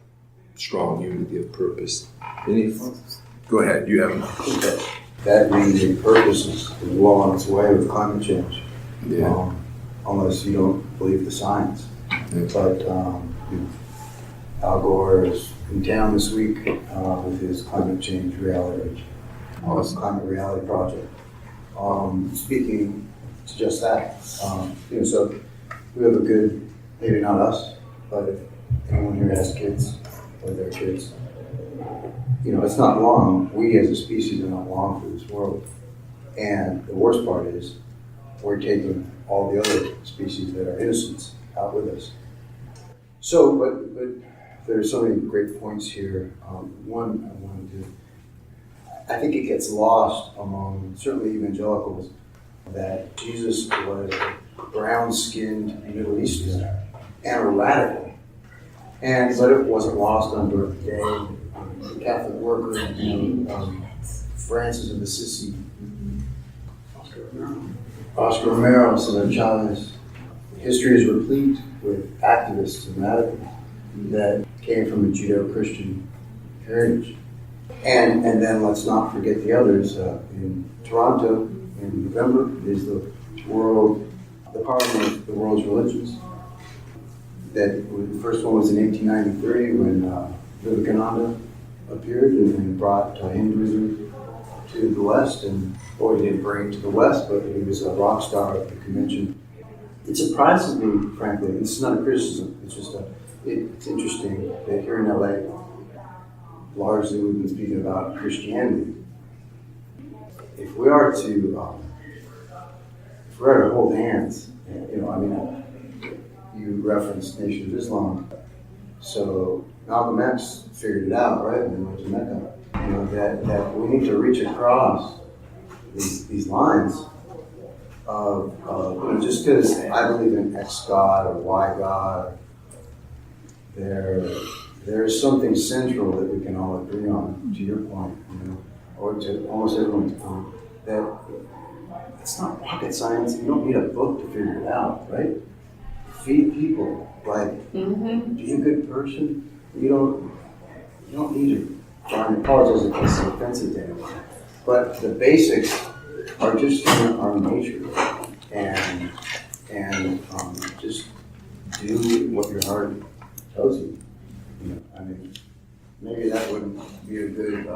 strong unity of purpose? Go ahead, you have that unity of purpose is well on its way with climate change. Yeah. Unless you don't believe the science. Yeah. But Al Gore is in town this week with his climate change reality, climate reality project. Speaking to just that, so we have a good, maybe not us, but if anyone here has kids or their kids, it's not long. We as a species are not long for this world. And the worst part is we're taking all the other species that are innocents out with us. So, but there's so many great points here. One, I think it gets lost among certainly evangelicals that Jesus was a brown-skinned Middle Eastern and a radical. But it wasn't lost on birthday, the Catholic worker, Francis of Assisi, Oscar Romero, Senator Chavez. History is replete with activists and radicals that came from a Judeo-Christian heritage. And then let's not forget the others. In Toronto, in November, is the Parliament of the World's Religions. The first one was in 1893 when Vivekananda appeared and brought Hinduism to the West. And boy, he didn't bring it to the West, but he was a rock star at the convention. It surprises me, frankly. This is not a criticism. It's just it's interesting that here in LA, largely we've been speaking about Christianity. If we are to hold hands, you referenced Nation of Islam. So Malcolm X figured it out, right? And went to Mecca. That we need to reach across these lines of just because I believe in X God or Y God, there's something central that we can all agree on, to your point, or to almost everyone's point, that it's not rocket science. You don't need a book to figure it out, right? Feed people, be a good person. You don't need to try and apologize if it's offensive to anyone. But the basics are just in our nature, and just do what your heart tells you. Maybe that wouldn't be a good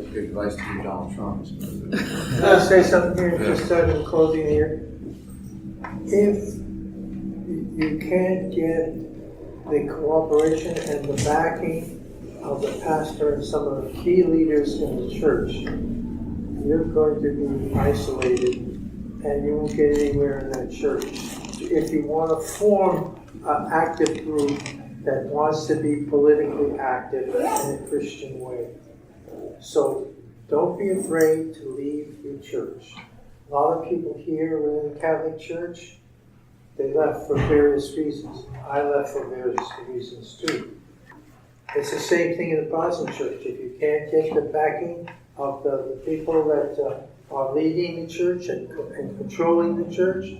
advice to give Donald Trump. Can I say something here, just in closing here? If you can't get the cooperation and the backing of the pastor and some of the key leaders in the church, you're going to be isolated and you won't get anywhere in that church. If you want to form an active group that wants to be politically active in a Christian way. So don't be afraid to leave your church. A lot of people here were in the Catholic Church. They left for various reasons. I left for various reasons too. It's the same thing in the Protestant Church. If you can't get the backing of the people that are leading the church and controlling the church,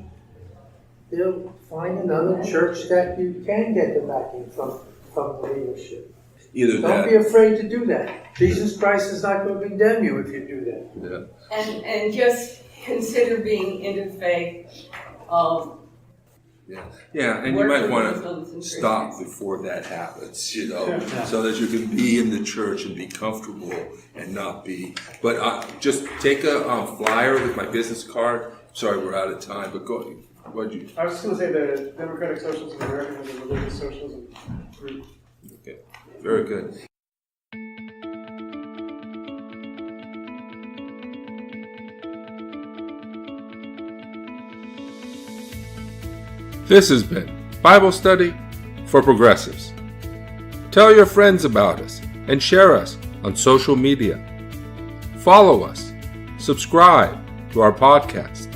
they'll find another church that you can get the backing from the leadership. Don't be afraid to do that. Jesus Christ is not going to condemn you if you do that. Yeah. And just consider being interfaith. Yeah, and you might want to stop before that happens, so that you can be in the church and be comfortable and not be. But just take a flyer with my business card. Sorry, we're out of time, but go. What'd you? I was just going to say the Democratic Socialism American is a religious socialism group. Okay, very good. This has been Bible Study for progressives. Tell your friends about us and share us on social media. Follow us, subscribe to our podcast,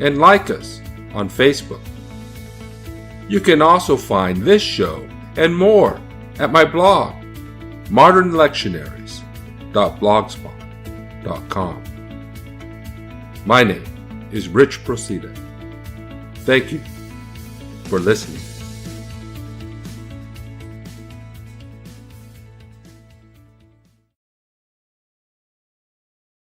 and like us on Facebook. You can also find this show and more at my blog, modernlectionaries.blogspot.com. My name is Rich Procida. Thank you for listening.